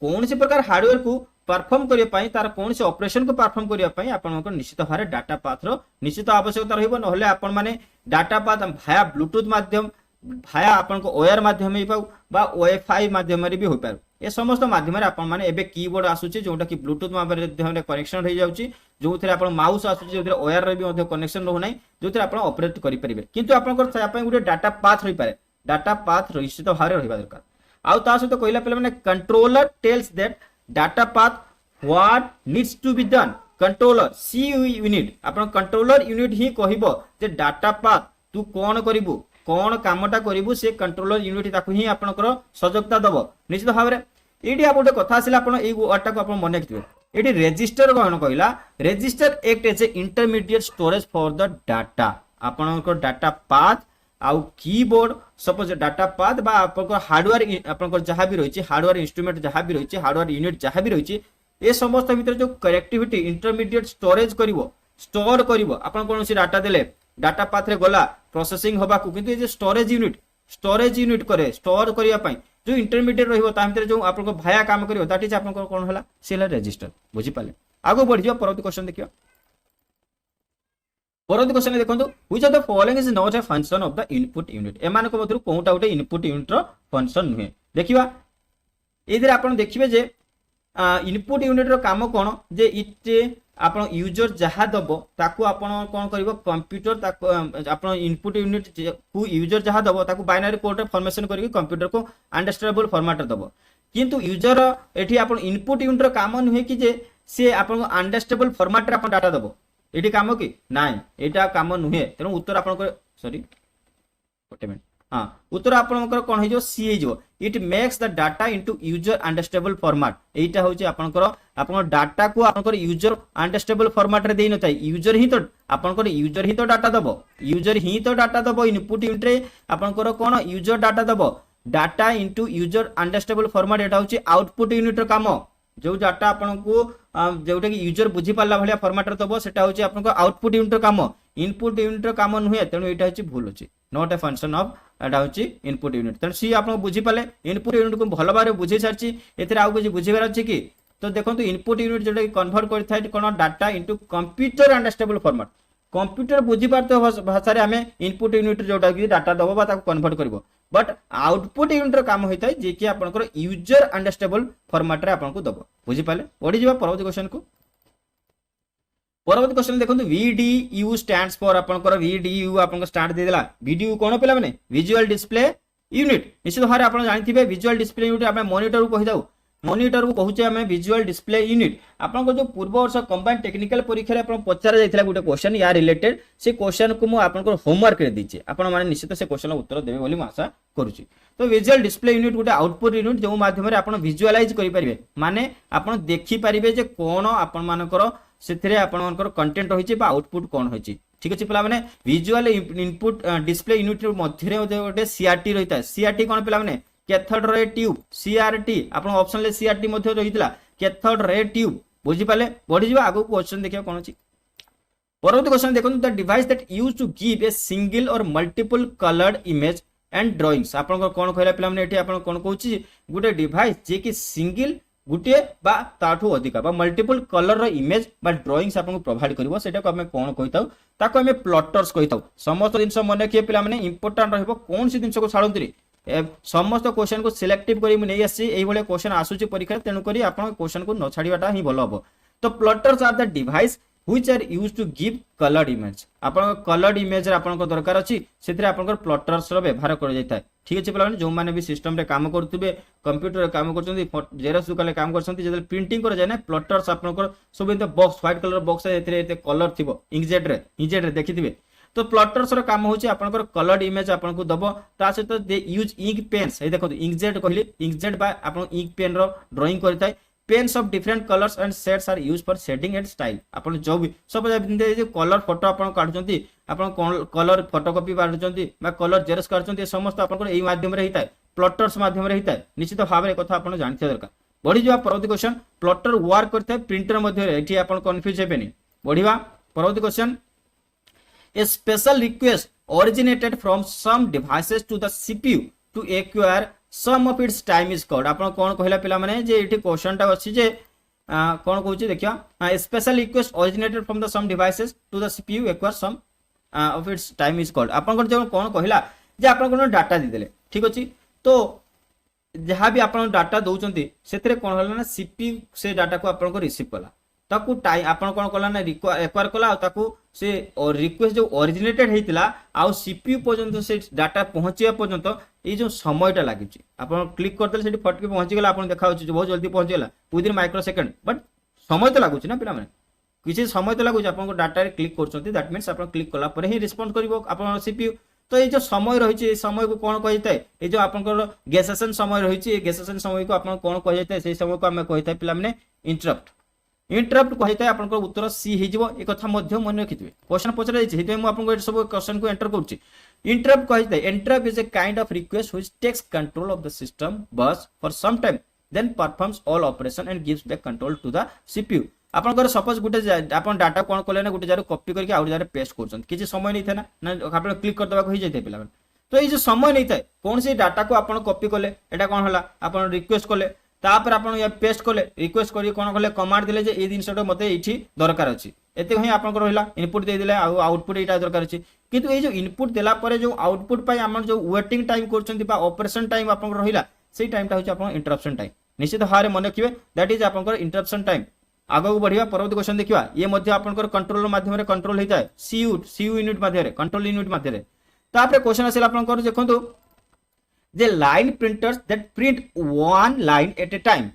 A: कौन सी प्रकार हार्डवेयर को परफॉर्म करिया पई तार कौन से ऑपरेशन को परफॉर्म करिया पई आपन निश्चित भारे डाटा पाथ रो निश्चित आवश्यकता रहिबो नहले आपन माने डाटा पाथ भाया ब्लूटूथ माध्यम भाया आपन को ओयर माध्यम ही पाउ बा वाईफाई माध्यम रे भी हो पाउ ए समस्त माध्यम रे आपन माने एबे कीबोर्ड आसुची जोटा कि ब्लूटूथ माध्यम रे कनेक्शन हो जाउची जो थरे आपन माउस आसुची जो थरे ओयर रे भी मध्ये कनेक्शन रहउ नै जो थरे आपन ऑपरेट करि परिबे किंतु आपन को पई गुटे डाटा पाथ रहि पारे डाटा पाथ निश्चित भारे रहिबा दरकार आउ ता सहित कहला पले माने controller tells that data path what needs to be done controller सी यूनिट आपन कंट्रोलर यूनिट ही कहिबो जे डाटा पाथ तू कोन करिवु कोन कामटा करिवु से कंट्रोलर यूनिट ताकू ही आपनकर सजगता दबो निश्चित भाबरे एडी आप गोटे कथा आसिला आपन ए वर्ड टाको आपन मने रखिबे एडी रजिस्टर कोन कहला register act as a intermediate storage for the data आपनकर डाटा पाथ आउ कीबोर्ड सपोज डाटा पाथ बा आपनकर हार्डवेयर आपनकर जहां भी रहिछि हार्डवेयर इंस्ट्रूमेंट जहां भी रहिछि हार्डवेयर यूनिट जहां भी रहिछि ए समस्त भीतर जो कनेक्टिविटी इंटरमीडिएट स्टोरेज करिवो स्टोर करिवो आपन कोनोसी डाटा देले डाटा पाथ रे गला प्रोसेसिंग होबा को किंतु ए जे स्टोरेज यूनिट करे स्टोर करिया पई जो इंटरमीडिएट रहिबो ता भीतर जो आपन को भाया काम करिवो दैट इज आपन को कोन हला सेला रजिस्टर बुझि पाले आगो बढ़ जियो परवर्ती क्वेश्चन देखियो परवर्ती क्वेश्चन देखंतु which of the following is not a function of the input unit एमान को मधुर कोउटा उटे इनपुट यूनिट रो फंक्शन नुहे देखिबा एदिर आपन देखिबे जे इनपुट यूनिट रो काम कोन जे इटे आपण यूजर जहा दबो ताकू आपण कोन करबो कंप्यूटर ताकू आपण इनपुट यूनिट को यूजर जहा दबो ताकू बाइनरी कोड रे फॉर्मेशन करके कंप्यूटर को अंडरस्टैंडेबल फॉर्मेट रे दबो किंतु यूजर एठी आपण इनपुट यूनिट रो काम नुहे कि जे से आपण अंडरस्टैंडेबल फॉर्मेट रे आपण डाटा दबो एठी काम कि नाइ एटा काम नुहे तेनु उत्तर आपण को सॉरी गोटे मिनिट हां उत्तर आपनकर कोन हे जो सी हे जो it makes the data into user understandable format एटा होची आपनकर आपन डाटा को आपनकर यूजर अंडरस्टैंडेबल फॉर्मेट रे देई न ताई यूजर ही तो डाटा दबो इनपुट यूनिट रे आपनकर कोन यूजर डाटा दबो data into user understandable format एटा होची आउटपुट यूनिट रो काम जो डाटा आपन को जोटा कि यूजर बुझी पाला भलिया फॉर्मेट रे दबो सेटा होची आपन को आउटपुट यूनिट रो काम इनपुट यूनिट रो काम नुहे तेनु एटा होची भूल होची नॉट ए फंक्शन ऑफ एटा होची इनपुट यूनिट तेनु सी आपन बुझी पाले इनपुट यूनिट को भलो बारे बुझी सारची एथिरे आउ कुछ बुझीबार अछि कि तो देखंतु इनपुट यूनिट जोटा कि कन्वर्ट करथाय कोन data into computer understandable format computer बुझी पारतो भाषा रे हमें इनपुट यूनिट जोटा कि डाटा दबो बा ताको कन्वर्ट करबो बट आउटपुट यूनिट रो काम होइताय जे कि आपनकर यूजर अंडरस्टैंडेबल फॉर्मेट रे आपनको दबो बुझी पाले पढि जिबा परवर्ती क्वेश्चन को परवर्ती क्वेश्चन देखंतु VDU स्टैंड्स फॉर आपनकर VDU आपनको स्टार्ट दे देला VDU कोन पेला माने विजुअल डिस्प्ले यूनिट निश्चित भारे आपण जानिथिबे विजुअल डिस्प्ले यूनिट आपण मॉनिटर को कहि दाउ मॉनिटर को कहूचे हमें विजुअल डिस्प्ले यूनिट आपन को जो पूर्व वर्ष कंबाइंड टेक्निकल परीक्षा रे आपन पचारा जाइथिला गुटे क्वेश्चन या रिलेटेड से क्वेश्चन को मु आपन को होमवर्क रे दिचे आपन माने निश्चित से क्वेश्चन उत्तर देबे बोली म आशा करूची तो विजुअल डिस्प्ले यूनिट गुटे आउटपुट यूनिट जो माध्यम रे आपन विजुअलाइज करि परिबे माने आपन देखि परिबे जे कोन आपन मानकर सेथिरे आपन मानकर कंटेंट होइचे बा आउटपुट कोन होइचे ठीक अछि पिला माने विजुअल इनपुट डिस्प्ले यूनिट मध्य रे गोटे सीआरटी रहिता सीआरटी कोन पिला माने कैथोड रे ट्यूब सीआरटी आपन ऑप्शन ले सीआरटी मध्ये रहितला कैथोड रे ट्यूब बुझी पाले बढ़ी जिबा आगो क्वेश्चन देखियो कोन अछि परवर्ती क्वेश्चन देखो the device that use to give a single और multiple coloured image and drawings आपन कोन कहला पिला माने एठी आपन कोन कहूची गुटे डिवाइस जे कि सिंगल गुटे बा ताठू अधिका बा मल्टीपल कलर रो इमेज बा ड्राइंग्स आपन को प्रोवाइड करबो सेटा को हमें कोन कहिताउ ताको हमें प्लॉटर्स कहिताउ समस्त जिंस मने के पिला माने इंपोर्टेंट रहबो कोन सी जिंस को छाडंतरी समस्त क्वेश्चन को सिलेक्टिव करी मु नै आसी एई भले क्वेश्चन आसुची परीक्षा तेनु करी आपन क्वेश्चन को न छाडीबाटा ही भलो हबो तो plotters are the device which are used to give coloured image आपन कलर्ड इमेज आपन को दरकार अछि सेथरे आपन को प्लॉटर्स रो व्यवहार कर जायता ठीक अछि पिला माने जो माने भी सिस्टम रे काम करथुबे कंप्यूटर रे काम करछन्ती जेरॉक्स दुकान काम करछन्ती जेदल प्रिंटिंग कर जाय ना प्लॉटर्स आपन को सब in box white colour box एथरे एते कलर थिबो इंकजेट रे देखिथिबे तो प्लॉटर्स रो काम होची आपनकर कलर्ड इमेज आपन को दबो ता से तो दे यूज इंक पेन्स ए देखो इंकजेट कहली इंकजेट बा आपन इंक पेन रो ड्राइंग करताय pens of different colours and shades are used for shading and style आपन जो भी सब जे कलर फोटो आपन काढचंती आपन कलर फोटोकॉपी काढचंती बा कलर जेरॉक्स काढचंती समस्त आपन को एई माध्यम रे हिताय प्लॉटर्स माध्यम रे हिताय निश्चित भाबरे कथा आपन जानथिया दरकार बढ़ी जवा परवर्ती क्वेश्चन प्लॉटर वर्क करथाय प्रिंटर मध्ये एठी आपन कंफ्यूज हेबेनी बढ़ीवा परवर्ती question A special request originated from some devices to the CPU to acquire some of its time is called आपण कोन कहला पिला माने जे एठी क्वेश्चन टा अछि जे कोन कहूची देखिया special request originated from the some devices to the CPU acquire some of its time is called आपण जो कोन कहला जे आपण कोन डाटा दी देले ठीक अछि तो जहाँ भी आपण डाटा दउचंती सेतरे कोन होला ना CPU से डाटा को आपण को रिसीव कला ताकू टाइम आपण कोन कला ना एक्वायर कला ताकू से रिक्वेस्ट जो ओरिजिनेटेड हेतिला आ सीपीयू पर्यंत से डाटा पहुंचिया पर्यंत ए जो समयटा लागिछि आपण क्लिक करदेले सेठी फटके पहुंची गेला आपण देखा होछि बहुत जल्दी पहुंची गेला विदिन माइक्रो सेकंड बट समय तो लागुछि ना पिला माने किछि समय तो लागुछि आपण को डाटा रे क्लिक करछंती दैट मींस आपण क्लिक कला पर ही रिस्पोंड करिवो आपण सीपीयू तो ये जो समय रही है समय को कौन कही ये जो आप गेसेसन समय रही गेसेसन समय को आप कौन कही से समय को आम कही पिला माने इंटरप्ट इंटरप्ट कही आप उत्तर सी हो एक कथा मन रखिथे क्वेश्चन पचार मुझे सब क्वेश्चन को एंटर करुच्ची इंटरप्ट कही interrupt is a kind of request which takes control of the system bus for some time then performs all operation and gives back control to the CPU आपनकर suppose गुटे आपन data कोन कोले ना गुटे जारे copy करके out जारे paste करछन किछि समय नै था ना आपन क्लिक कर दबा को हो जाय पिला तो ये जो समय नै था कोन से डाटा को आपन कॉपी करले एटा कोन होला आपन रिक्वेस्ट करले तापर आपन या पेस्ट करले रिक्वेस्ट करी कोन करले कमांड दिले जे ए दिनसटा मते एठी दरकार अछि एते ही आपन रहला इनपुट दे दिले आ आउटपुट एटा दरकार अछि किंतु ए जो इनपुट देला परे जो आउटपुट पाई हमन जो वेटिंग टाइम करछंती बा ऑपरेशन टाइम आपन रहला सेही टाइमटा होछि आपन इंटरप्शन टाइम निश्चित हारे मन रखिबे दैट इज आपन इंटरप्शन टाइम आगो बढ़िया परवर्ती क्वेश्चन देखिवा ये मध्य आपनकर कंट्रोलर माध्यम रे कंट्रोल होता है सीयू यूनिट माध्यम रे कंट्रोल यूनिट माध्यम रे तापर क्वेश्चन आसेला आपनकर देखंतु जे line printers that print one line at a time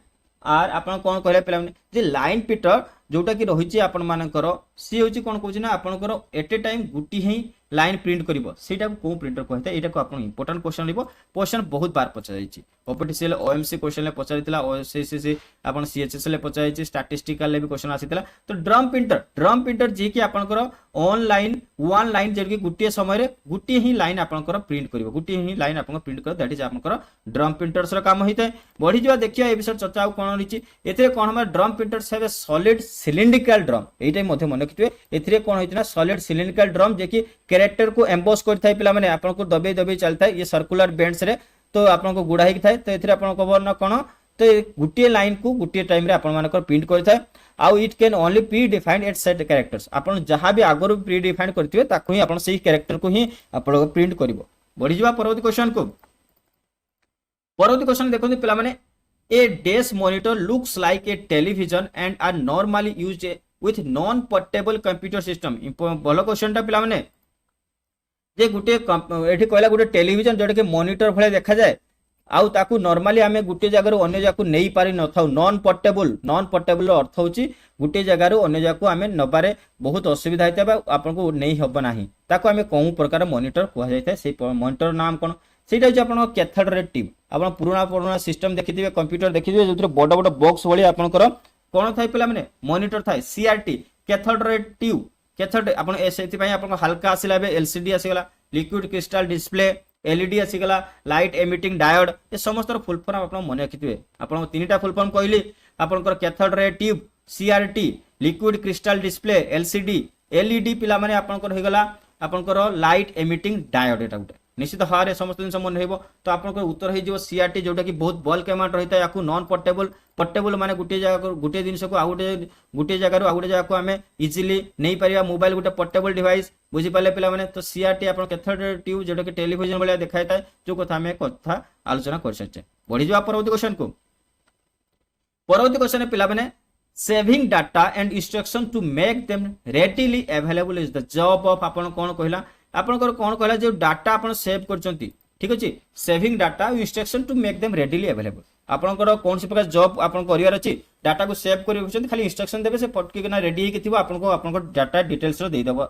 A: are आपन कोन कहले पिला माने जे लाइन प्रिंटर जोटा कि रहिछि आपन मानकर सी होछि कोन कहछि ना आपनकर एट ए टाइम गुटी ही लाइन प्रिंट करिवो सेटा को प्रिंटर कहता एटा को आपन इंपोर्टेंट क्वेश्चन लिबो क्वेश्चन बहुत बार पछा जाइछि ओपीटीसीएल ओएमसी क्वेश्चन ले पछारितला ओसीसी आपन सीएचएस ले पछाइछि स्टैटिस्टिकल ले भी क्वेश्चन आसितला तो ड्रम प्रिंटर जे कि आपनकर ऑनलाइन वन लाइन जे कि गुटी समय रे गुटी ही लाइन आपनकर प्रिंट करिवो गुटी ही लाइन आपन प्रिंट कर दैट इज आपनकर ड्रम प्रिंटर्स रो काम होइते बढ़ी जवा देखिया ए विषय चर्चा कोन रिछि एथे कोन हम drum printers have a solid cylindrical drum एटा मध्ये मन रखितबे एथिरे कोन होइतना सॉलिड सिलिंड्रिकल ड्रम जे कि कैरेक्टर को एम्बोस करथाय पिला माने आपन को दबे चलथाय ये सर्कुलर बेंड्स रे तो आपन को गुडा हिक थाय तो एथिरे आपन को बरना कोन तो गुटिए लाइन को गुटिए टाइम रे आपन मानकर प्रिंट करथाय आउ it can only pre defined at set characters आपन जहां भी आगरो प्री डिफाइंड करथिबे ताकू ही आपन सेही कैरेक्टर को ही आपन को प्रिंट करिवो बढ़ी जवा परवर्ती क्वेश्चन को परवर्ती क्वेश्चन देखो पिला माने a desk monitor looks like a television and are normally used with non portable computer system भलो क्वेश्चन टा पिला माने जे गुटे एठी कहला गुटे टेलीविजन जोटे के मॉनिटर भले देखा जाए आउ ताकू नॉर्मली आमे गुटे जगह रो अन्य जगह नहीं पारि न थाउ नॉन पोर्टेबल रो अर्थ होची गुटे जगह रो अन्य जगह आमे नबारे बहुत असुविधा हेता बा आपन को नहीं हबो नाही ताकू आमे कोन प्रकार मॉनिटर कोहा जायता से मॉनिटर नाम कोन सेटा होची आपन कैथोड रे ट्यूब आपन पुराना सिस्टम देखिथिबे कंप्यूटर देखिथिबे जोतरे बड़ बड़ बॉक्स भली आपन कर कोन थाय पिला माने मॉनिटर थाय CRT cathode ray tube cathode आपन एसेति पई आपन हल्का आसिला बे एलसीडी आसीगला लिक्विड क्रिस्टल डिस्प्ले एलईडी आसीगला लाइट एमिटिंग डायोड ए समस्त फुल फॉर्म आपन मन रखिथिबे आपन तीनटा फुल फॉर्म कहली आपन कर cathode ray tube CRT liquid crystal display LCD LED पिला माने आपन कर होगला आपन कर लाइट एमिटिंग डायोड एटा गुटे निश्चित हारे समस्त दिन मन हेबो तो आपन उत्तर हे जो सीआरटी जोटा कि बहुत बल्क अमाउंट रहिता याकू नॉन पोर्टेबल माने गुटे जगह गुटे दिन को गुटे जगह रो गुटे जगह को हमें इजीली नहीं परिया मोबाइल गुटे पोर्टेबल डिवाइस बुझी पाले पिला माने तो सीआरटी आपन कैथोड ट्यूब जोटा कि टेलीविजन वाला देखाइता जो कथा हमें कथा आलोचना कर सकते बढ़ी जा परवर्ती क्वेश्चन को परवर्ती क्वेश्चन पिला माने saving data and instruction to make them readily available is the job of आपन कोन कहला आपनकर कोन कहला जो डाटा आपन सेव करचंती ठीक अछि saving data instruction to make them readily available आपनकर कोन से प्रकार जॉब आपन करियर अछि डाटा को सेव करि होचंती खाली इंस्ट्रक्शन देबे से पटकी के ना रेडी हे किथिबो आपनकर डाटा डिटेल्स रो दे देबो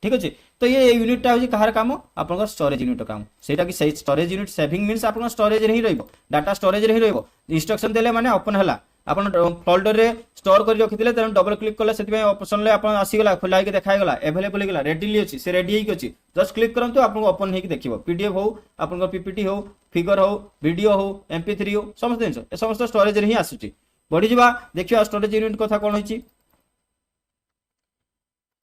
A: ठीक अछि तो ये यूनिट टा होछि कहार काम आपनकर स्टोरेज यूनिट काम सेटा कि सही स्टोरेज यूनिट सेविंग मींस आपन स्टोरेज रे ही रहइबो डाटा स्टोरेज रे ही रहइबो इंस्ट्रक्शन देले माने ओपन हला आपन फोल्डर रे स्टोर कर रखिथिले त डबल क्लिक करले सेति ऑप्शन ले आपन आसी गला खुला के देखाय गला अवेलेबल गेला रेडीली अछि से रेडी हेक अछि जस्ट क्लिक करंतु आपन ओपन हेक देखिबो पीडीएफ हो आपन पीपीटी हो फिगर हो वीडियो हो एमपी3 हो समस्त दिन ए समस्त स्टोरेज रे ही आसुची बढ़ी जबा देखियो स्टोरेज यूनिट कथा कोन होची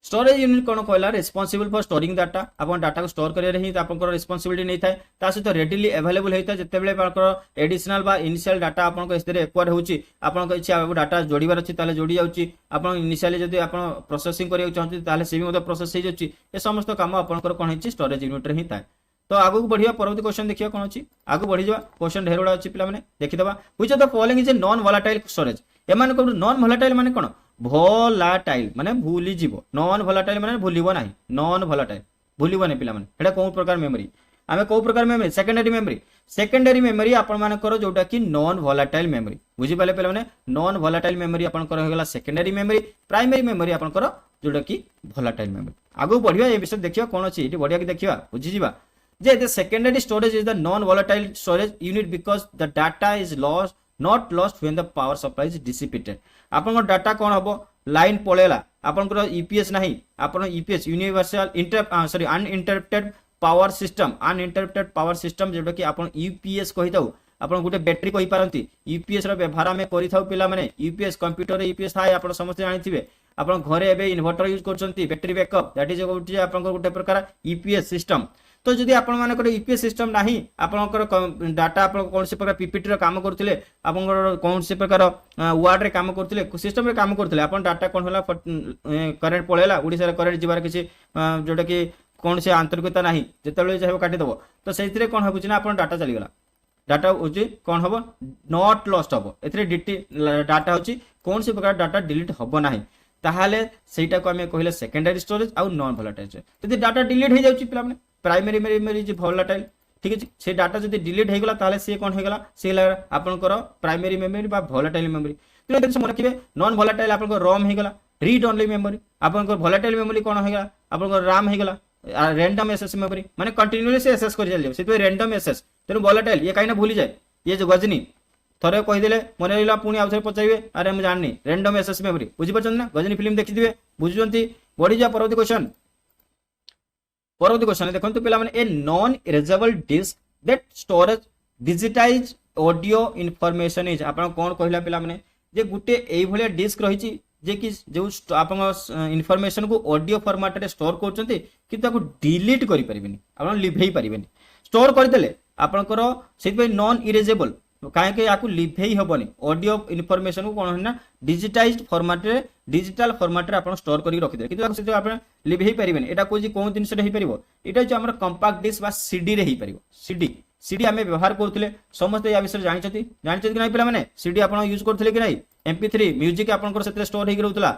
A: स्टोरेज यूनिट कौन कहला रेस्पॉन्सिबल फॉर स्टोरिंग डाटा आपन डाटा को स्टोर करिया ही आपन रेस्पॉन्सिबिलिटी नहीं थाए ता सहित रेडिली अवेलेबल होता है जेतेबेले आपन एडिशनल बा इनिशियल डाटा आपन को इसरे एक्वायर होची आपन को इच्छा डाटा जोड़ीबार अछि ताले जोड़ी जाउची आपन इनिशियली जदी आपन प्रोसेसिंग करिया चाहती ताले से भी मते प्रोसेस हो जाउची ए समस्त काम आपन कोन हिची स्टोरेज यूनिट रे ही थाए तो आगु बढ़िया परवर्ती क्वेश्चन देखियो कोन अछि आगु बढ़ी जावा क्वेश्चन ढेर बडा अछि पिला माने देखि दबा which of the following is a non volatile storage एमान को नॉन वोलेटाइल माने कोन भोलाटाइल माने भूली जीवो नॉन भोलाटाइल माने भूलिबो नाही नॉन भोलाटाइल भूलिबो नै पिला माने एटा कोन प्रकार मेमोरी आमे को प्रकार मेमोरी सेकेंडरी मेमोरी आपण मानकर जोटा कि नॉन वोलेटाइल मेमोरी बुझी पाले पिला माने नॉन वोलेटाइल मेमोरी आपण कर होगला सेकेंडरी मेमोरी प्राइमरी मेमोरी आपण कर जोटा कि वोलेटाइल मेमोरी आगु बढ़िया ए विषय देखियो कोन अछि इटी बढ़िया कि देखियो बुझी जीवा जे the secondary storage is the non volatile storage unit because the data is lost not lost when the power supply is dissipated आपन डाटा कोन हबो लाइन पळेला आपन ईपीएस नाही आपन EPS universal uninterrupted power system जेटा कि आपन यूपीएस कहि दउ आपन गुटे बैटरी कहि पारंती यूपीएस रो व्यवहार में करि थाउ पिला माने यूपीएस कंप्यूटर रे यूपीएस थाए आपन समस्त जानिथिबे आपन घरे एबे इन्वर्टर यूज करचंती बैटरी बैकअप दैट इज गुटे आपन गुटे प्रकार यूपीएस सिस्टम तो जदि आपण मानकर यूपीएस सिस्टम नाही आपनकर डाटा आपण कोन से प्रकार पीपीटी रो काम करथिले आपनकर कोन से प्रकार वर्ड रे काम करथिले सिस्टम रे काम करथिले आपण डाटा कोन होला करंट पळेला ओडिसा रे करंट जिबार किछि जोटा कि कोन से आंतरिकता नाही जेतेबेले चाहे काटी दबो तो सेइतरे कोन होबुछि ना आपण डाटा चली गला डाटा होछि कोन हबो नॉट लॉस्ट हबो एथरे डाटा होछि कोन से प्रकार डाटा डिलीट हबो नाही ताहाले सेटा को हमें कहले सेकेंडरी स्टोरेज आ नॉन वोलेटाइल जदि डाटा डिलीट हो जाउछि पिला माने प्राइमरी मेमोरी जे वोलेटाइल ठीक अछि से डाटा जदि डिलीट हो गला ताले से कोन हो गला से आपनकर प्राइमरी मेमोरी बा वोलेटाइल मेमोरी तो दिन मन रखिबे नॉन वोलेटाइल आपनकर रोम हो गला रीड ओनली मेमोरी आपनकर वोलेटाइल मेमोरी कोन हो गला आपनकर रैम हो गला रैंडम एक्सेस मेमोरी माने कंटीन्यूअसली एक्सेस कर चलियो से रैंडम एक्सेस तेनु वोलेटाइल ये काइना भूली जाए ये जो गजनी थरे कहि देले मन रहिला पुनी आउथरे पचाइबे अरे हम जाननी रैंडम एक्सेस मेमोरी बुझि परछन ना गजनी फिल्म देखि दिबे बुझुजंती बढी जा परवर्ती क्वेश्चन देखंतु पिला माने a non erasable disk that storage digitize audio information is आपण कोन कहिला पिला माने जे गुटे एई भलिया डिस्क रहिछि जे कि जो आपण इनफॉरमेशन को ऑडियो फॉर्मेट रे स्टोर करचंती कि ताको डिलीट करि परिबेनी आपण लिभेई परिबेनी स्टोर कर देले आपनकर सेति नॉन इरेजेबल काहे के याकू लिभेई हबनी ऑडियो इनफॉरमेशन को कोन ना डिजिटाइज्ड फॉर्मेट रे डिजिटल फॉर्मेट रे आपण स्टोर करी रखि दे किंतु से आपण लिभेई परिबेनी एटा कोइ कोन दिन से रहि परिबो एटा जो हमर कंपैक्ट डिस्क बा सीडी रे ही परिबो सीडी हमें व्यवहार करथिले समस्त या विषय जानि कि नै पिला माने सीडी आपण यूज करथिले कि नै MP3 म्यूजिक आपण को सेते स्टोर हेकि रहउतला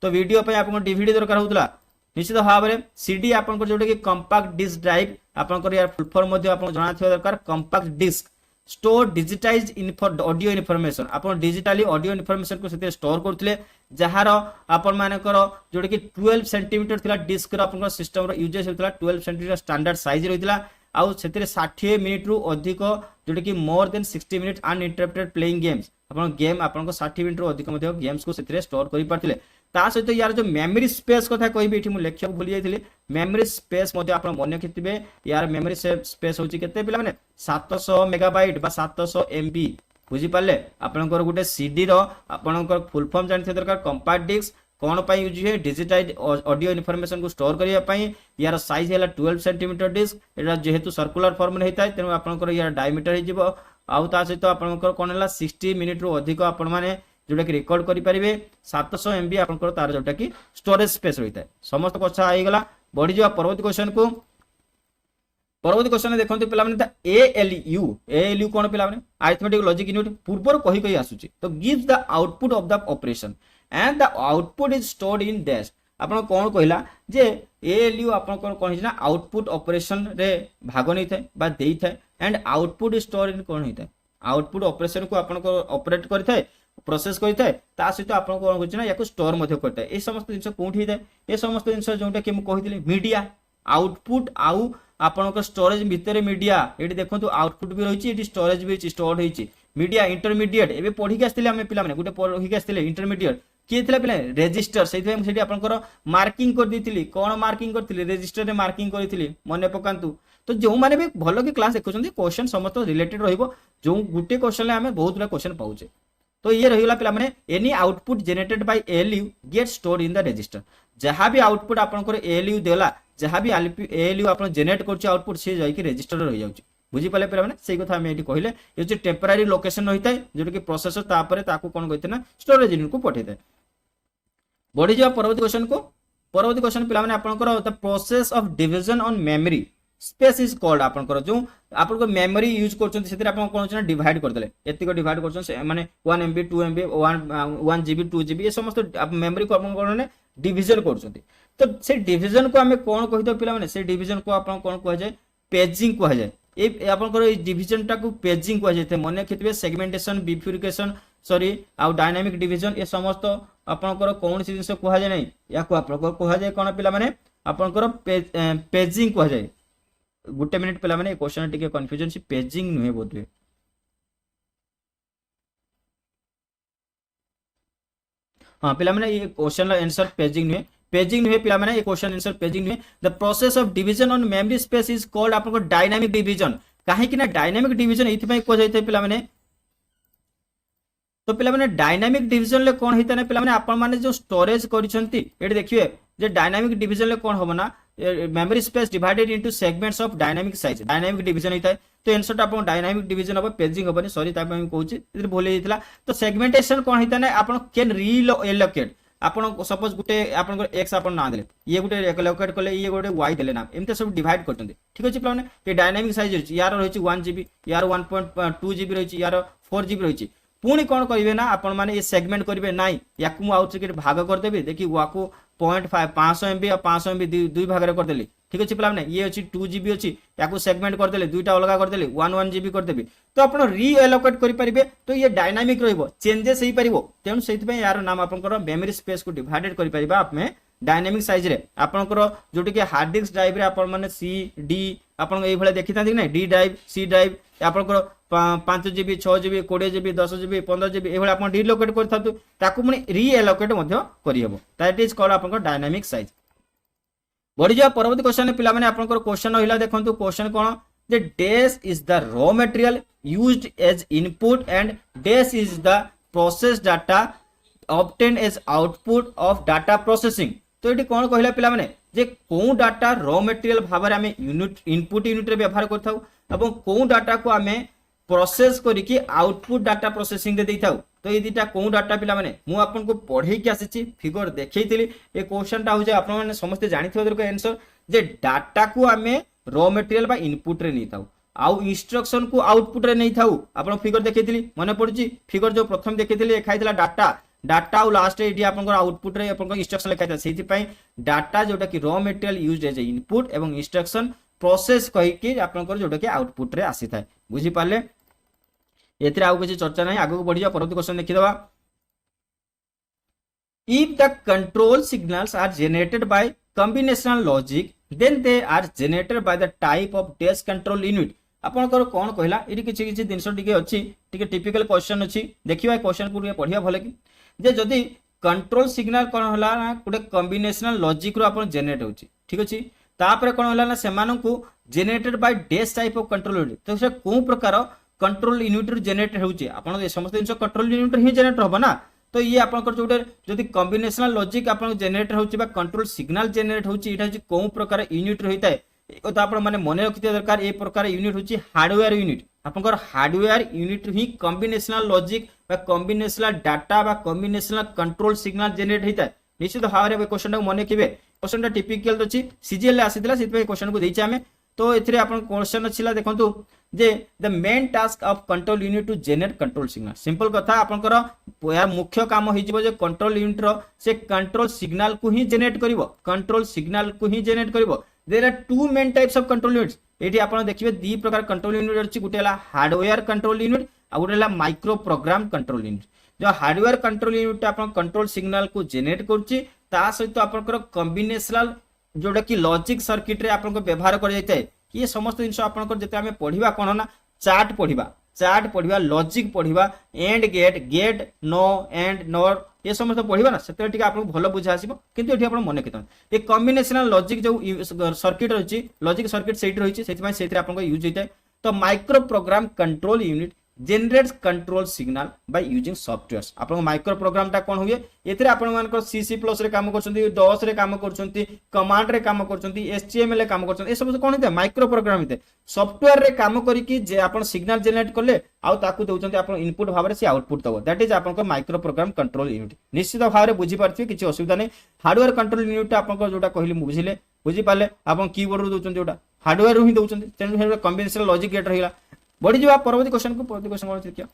A: तो वीडियो पे आपण डीवीडी दरकार होतला निश्चित भाव में सीडी आपण को जोटे कि कंपैक्ट डिस्क ड्राइव आपण को यार फुल फॉर्म मध्ये आपण जणा थिया दरकार compact disk store digitized audio information आपण डिजिटली ऑडियो इनफॉरमेशन को सेते स्टोर करथिले जहार आपण मानकर जोटे कि 12 सेंटीमीटर थिला डिस्क रो आपण सिस्टम रो यूजेस होतला 12 सेंटीमीटर स्टैंडर्ड साइज रहितला आउ सेते 60 मिनिट रु अधिक जोटे कि more than 60 minute uninterrupted playing games आपण गेम आपण को 60 मिनिट रु अधिक मध्ये गेम्स को सेते स्टोर करि पारथिले ता सहित यार जो मेमोरी स्पेस कथा कहबी एठी मु लेख्य भूली जाइथिली मेमोरी स्पेस मध्ये आपण मन रखिथिबे यार मेमोरी स्पेस होची केते पिला माने 700 मेगाबाइट बा 700 एमबी बुझी पाले आपनकर गुटे सीडी रो आपनकर फुल फॉर्म जानि दरकार कंपैक्ट डिस्क कोन पाई यूज है डिजिटाइज्ड ऑडियो इनफॉरमेशन को स्टोर करिया पाई यार साइज हैला 12 सेंटीमीटर डिस्क एटा जेहेतु सर्कुलर फॉर्म रे हेताय तेनु आपनकर यार डायमीटर हे जिवो आउ ता सहित आपनकर कोन हैला 60 मिनिट रो अधिक आपण माने जोटा कि रिकॉर्ड करि परिबे 700 एमबी आपनकर तार जोटा कि स्टोरेज स्पेस रहिताय समस्त कथा आइ गला बढ़ी जा परवर्ती क्वेश्चन देखंतु पिला माने एएलयू कोन पिला माने अरिथमेटिक लॉजिक यूनिट पूर्वर कहि आसुची तो gives the output of the operation and the output is stored in dash आपण कोन कहिला जे एएलयू आपण कोन हिना आउटपुट ऑपरेशन रे भाग नै थाए बा देई थाए and output is stored in कोन हिता आउटपुट ऑपरेशन को आपण को ऑपरेट करि थाए प्रोसेस करि थाए ता सहित आपण कोन होछि ना याको स्टोर मध्ये करता ए समस्त जिंस कोठी थाए ए समस्त जिंस जोटा कि हम कहितले मीडिया आउटपुट आउ आपण को स्टोरेज भितर मीडिया एठी देखंतु आउटपुट भी रहिछि एठी स्टोरेज भी स्टोर्ड होइछि मीडिया इंटरमीडिएट एबे पढी के आस्तिले हमें पिला माने गुटे पढी के आस्तिले इंटरमीडिएट किए थिला पिला रजिस्टर सेति सेठी आपनकर मार्किंग कर दिथिली कोन मार्किंग करथिली रजिस्टर रे मार्किंग करथिली मने पकांतु तो जो माने भी भलो के क्लास देखुछन्ती क्वेश्चन समस्त रिलेटेड रहइबो जो गुटे क्वेश्चन ले हमें बहुत गुला क्वेश्चन पाउचे तो ये रहीगला पिला माने any output generated by ALU get stored in the register जहाँ भी आउटपुट आपनकर एएलयू देला जहाँ भी एएलयू आपन जनरेट करछि आउटपुट से जाई कि रजिस्टर रे रहि जाउछि बुझी पाले पिला माने सेही कथा हम एठी कहिले ये जे टेम्पररी लोकेशन रहितै जोटा कि प्रोसेसर तापरे ताकू कोन कहिते ना स्टोरेज यूनिट को पठेतै बढ़ी जा परवर्ती क्वेश्चन पिला माने आपनकर the process of division on memory space is called आपनकर जो आपनको मेमोरी यूज करछन सेतिर आपन कोन छै डिवाइड कर देले एतिको डिवाइड करछन माने 1 MB 2 MB 1 GB 2 GB ये समस्त मेमोरी को आपन कोन ने डिवीजन करछन तो से डिवीजन को हमें कोन कहि दो पिला माने से डिवीजन को आपन कोन कह जाय पेजिंग कह जाय ए आपनकर ए डिवीजन टा को पेजिंग कह जाय मने खितबे सेगमेंटेशन बिफिरिकेशन सॉरी आ डायनामिक डिवीजन ये समस्त आपनकर कोन सी जिंस कह जाय नै या को आपन कह जाय कोन पिला माने आपनकर पेजिंग कह जाय गुटे मिनिट पिला माने क्वेश्चन टिके कंफ्यूजन सी पेजिंग नुहे बोधे हां पिला माने ये क्वेश्चन ला आंसर पेजिंग नुहे पिला माने ये क्वेश्चन आंसर पेजिंग नुहे the process of division on memory space is called आपन को डायनामिक डिवीजन काहे कि ना डायनामिक डिवीजन इथि पई को जायते पिला माने तो पिला माने डायनामिक डिवीजन ले कोन हिता ना पिला माने आपन माने जो स्टोरेज करिसंती एठी देखिए जे डायनामिक डिवीजन ले कोन होबना memory space divided into segments of dynamic size dynamic division होता है तो आंसर आपन डायनामिक डिवीजन अब पेजिंग होबनी सॉरी ताप हम कहूची इधर भूल जाइतला तो सेगमेंटेशन कोन हिता ना आपन कैन रीएलोकेट आपन सपोज गुटे आपन को x आपन ना देले ये गुटे एलोकेट करले ये गुटे y देले ना एमते सब डिवाइड करतंदी ठीक अछि प्लान ये डायनामिक साइज रही यार रही 1 GB यार 1.2 GB रही यार 4 GB रही पुणी कौन करेंगे ना आपण मैंने ये सेगमेंट करेंगे ना या आउट भाग करदेवी देखिए वाकू 0.5 500 MB और 500 MB दुई भाग में करदेली ठीक अच्छे पे ये अच्छी 2 GB अच्छी या सेगमेंट करदेली दुईटा अलग करदेली 1 GB करदेवी तो आप रीएलोकेट करेंगे तो ये डायनामिक चेंजेस हो पार तेणु से यार नाम आप मेमोरी स्पेस को डिवाइडेड कर आमे डायनामिक साइज रे आपनकर जोटी के हार्ड डिस्क ड्राइव रे आपन माने सी डी आपन एई भले देखि तांदी नै डी ड्राइव सी ड्राइव आपनकर 5 GB 6 GB 20 GB 10 GB 15 GB एई भले आपन डिलोकेट करथातु ताकू मने रीएलोकेट मध्य करि हेबो दैट इज कॉल्ड आपनकर डायनामिक साइज बढि जा परवर्ती क्वेश्चन पिला माने आपनकर क्वेश्चन रहिला देखंतु क्वेश्चन कोन जे dash is the raw material used as input and dash is the process data obtained as output of data processing तो ये कौन कहला पिला माने जे को डाटा रॉ मटेरियल भाव में आमे यूनिट इनपुट यूनिट रे व्यवहार करथाउ एवं को डाटा को आमे प्रोसेस करिकि आउटपुट डाटा प्रोसेसिंग दे देथाउ तो ये दीटा को डाटा पिला माने मु आपन को पढै के आसी फिगर देखैतिली ए क्वेश्चन टा हो जे आपन माने समस्त जानिथिबो दरको आंसर जे डाटा को आमे रॉ मटेरियल बा इनपुट रे नै थाउ आउ इंस्ट्रक्शन को आउटपुट रे नै थाउ आपन फिगर देखैतिली मने पड़छि फिगर जो प्रथम देखैतिली खाइतला डाटा डाटा और लास्ट एडी आपन आउटपुट रे आपन इंस्ट्रक्शन लिखा था सेति पई डाटा जोटा कि raw material used as input एवं इंस्ट्रक्शन प्रोसेस कहि कि आपन जोटा कि आउटपुट रे आसी थाए बुझी पाले एथिरे आउ किछि चर्चा नै आगो बढ़िया परवर्ती क्वेश्चन देखि दबा if the control signals are generated by combinational logic then they are generated by the type of dash control unit आपनकर कोन कहला एडी किछि किछि दिनसो टिके अछि टिके टिपिकल क्वेश्चन अछि देखिबा क्वेश्चन को पढिया भले कि जे जदि कंट्रोल सिग्नल कोन होला ना गुटे कॉम्बिनेशनल लॉजिक रो आपन जनरेट होची ठीक अछि तापर कोन होला ना सेमानन को generated by dash type of control unit तो से को प्रकार कंट्रोल यूनिट रो जनरेट होची आपन ए समस्त दिन कंट्रोल यूनिट ही जनरेट होबा ना तो ये आपन जोटे जदि कॉम्बिनेशनल लॉजिक आपन जनरेट होची बा कंट्रोल सिग्नल जनरेट होची एटा होची को प्रकार यूनिट रहिताय तो आप माने मन रखिते दरकार ए प्रकार यूनिट होची हार्डवेयर यूनिट आपनकर हार्डवेयर यूनिट ही कॉम्बिनेशनल लॉजिक बा कॉम्बिनेशनल डाटा बा कॉम्बिनेशनल कंट्रोल सिग्नल जनरेट होता है निश्चित भाव में क्वेश्चन मन रखिबे क्वेश्चन टिपिकल अछि सीजीएल आसीतला सित क्वेश्चन को देइछ हमें तो एथिरे आपन क्वेश्चन छिला देखंतु जे the main task of control unit to generate control signal simple कथा आपनकर यार मुख्य काम होई जिवो जे कंट्रोल यूनिट रो से कंट्रोल सिग्नल को ही जनरेट करिवो कंट्रोल सिग्नल को ही जनरेट करिवो there are two main types of control units एठी आपण देखिबे दी प्रकार कंट्रोल यूनिट अछि गुटेला हार्डवेयर कंट्रोल यूनिट आ गुटेला माइक्रो प्रोग्राम कंट्रोल यूनिट जो हार्डवेयर कंट्रोल यूनिट आपण कंट्रोल सिग्नल को जनरेट करछि ता सहित आपनकर कॉम्बिनेशनल जोडा कि लॉजिक सर्किट रे आपन को व्यवहार कर जायते ये समस्त जिंस आपन को जते हमें पढिबा कोन ना चार्ट पढिबा लॉजिक पढिबा and gate no and nor ये समस्त पढिबा ना सेते टिक आपन भलो बुझा आसीबो किंतु एठी आपन मने केतन ए कॉम्बिनेशनल लॉजिक जो सर्किट रहिछि लॉजिक सर्किट सेट रहिछि सेति पय सेति आपन को यूज होइतै तो micro program control unit generates control signal by using softwares आपन माइक्रो प्रोग्राम टा कोन हुए एथिरे आपन मानकर सीसी प्लस रे काम करछंती डॉस रे काम करछंती कमांड रे काम करछंती एचटीएमएल रे काम करछंती ए सब कोन होते माइक्रो प्रोग्राम होते सॉफ्टवेयर रे काम करिकि जे आपन सिग्नल जनरेट करले आउ ताकू देउछंती आपन इनपुट भाबरे से आउटपुट दबो दैट इज आपन को माइक्रो प्रोग्राम कंट्रोल यूनिट निश्चित भाबरे बुझी पारथि किछि असुविधा नै हार्डवेयर कंट्रोल यूनिट आपन को जोटा कहली बुझिले बुझी पाले आपन कीबोर्ड रो दोचंती जोटा हार्डवेयर रो ही दोचंती तेनु हेरा कॉम्बिनेशनल लॉजिक गेट रहिला बढ़ी जवा परवर्ती क्वेश्चन को परवर्ती क्वेश्चन कोन देखिया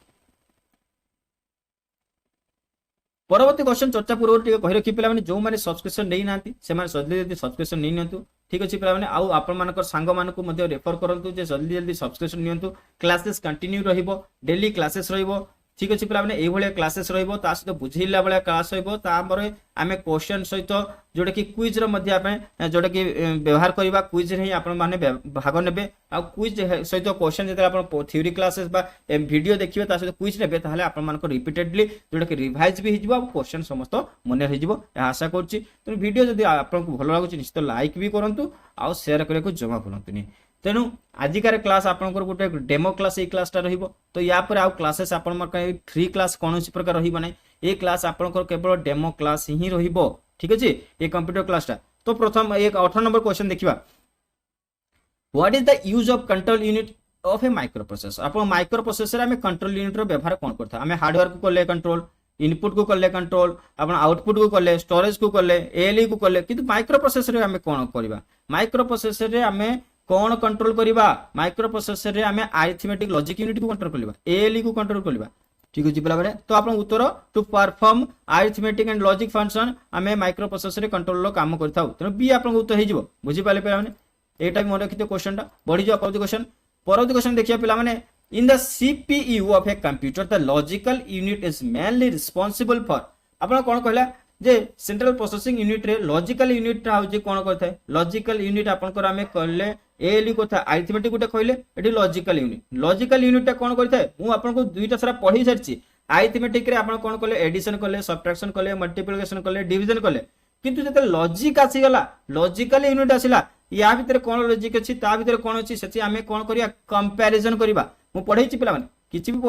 A: परवर्ती क्वेश्चन चर्चा पूर्व टिके कहि रखि पिला माने जो माने सब्सक्रिप्शन नै नांती से माने जल्दी जल्दी सब्सक्रिप्शन नै नियंतु ठीक अछि पिला माने आउ आपन मानकर सांग मानको मध्ये रेफर करंतु जे जल्दी जल्दी सब्सक्रिप्शन नियंतु क्लासेस कंटिन्यू रहिबो डेली क्लासेस रहिबो ठीक अछि पिला माने एई भले क्लासेस रहिबो ता सहित बुझिला बळे क्लास रहिबो ता परे आमे क्वेश्चन सहित जोडे कि क्विज रो मध्ये आपे जोडे कि व्यवहार करिबा क्विज रे ही आपन माने भाग नेबे आ क्विज सहित क्वेश्चन जेते आपन थ्योरी क्लासेस बा वीडियो देखिबे ता सहित क्विज नेबे ताले आपन मानको रिपीटेडली जोडे कि रिवाइज भी हिजबो आ क्वेश्चन समस्त मने हिजबो आशा करछि तो वीडियो जदी आपन को भलो लागुछि निश्चित लाइक भी करंतु आ शेयर करे को जमा करंतुनी तेणु आजिकार क्लास आपनकर गोटे डेमो क्लास ए क्लासटा रहिबो तो या पर आउ क्लासेस आपन मर फ्री क्लास कोनोसी प्रकार रहिबो नै ए क्लास आपनकर केवल डेमो क्लास ही रहिबो ठीक अछि ए कंप्यूटर क्लासटा तो प्रथम एक 18 नंबर क्वेश्चन देखिबा what is the use of control unit of A micro processor आपन माइक्रो प्रोसेसर में कंट्रोल यूनिट रो व्यवहार कोन करथा हमें हार्डवेयर को करले कंट्रोल इनपुट को करले कंट्रोल आपन आउटपुट को करले स्टोरेज को करले एएलई को करले किंतु माइक्रो प्रोसेसर रे हमें कोन करबा माइक्रो प्रोसेसर रे हमें कौन कंट्रोल करिबा माइक्रो प्रोसेसर रे हमें अरिथमेटिक लॉजिक यूनिट को कंट्रोल करिबा एएलई को कंट्रोल करिबा ठीक अछि पिला बरे तो आपन उत्तर to perform arithmetic and logic function हमें माइक्रो प्रोसेसर रे कंट्रोल लो काम करथाउ तनो बी आपन उत्तर हे जिवो बुझी पाले पिला माने एटा मन रखितो क्वेश्चन टा बढ़ी जाओ परवर्ती क्वेश्चन देखिया पिला माने in the CPU of a computer the logical unit is mainly responsible for आपन कोन कहला जे सेंट्रल प्रोसेसिंग यूनिट रे लॉजिकल यूनिट रा जे कोन करथाय लॉजिकल यूनिट आपन को हमें करले एएलई को था अरिथमेटिक गोटे कहले एटी लॉजिकल यूनिट टा कोन करथाय मु आपन को दुईटा सारा पढी सरछि अरिथमेटिक रे आपन कोन करले एडिशन करले सब्ट्रैक्शन करले मल्टीप्लिकेशन करले डिवीजन करले किंतु जते लॉजिक आसी गला लॉजिकल यूनिट आसिला या भीतर कोन लॉजिक अछि ता भीतर कोन अछि सेति हमें कोन करिया कंपैरिजन करिबा मु पढैछि पिला माने किछि भी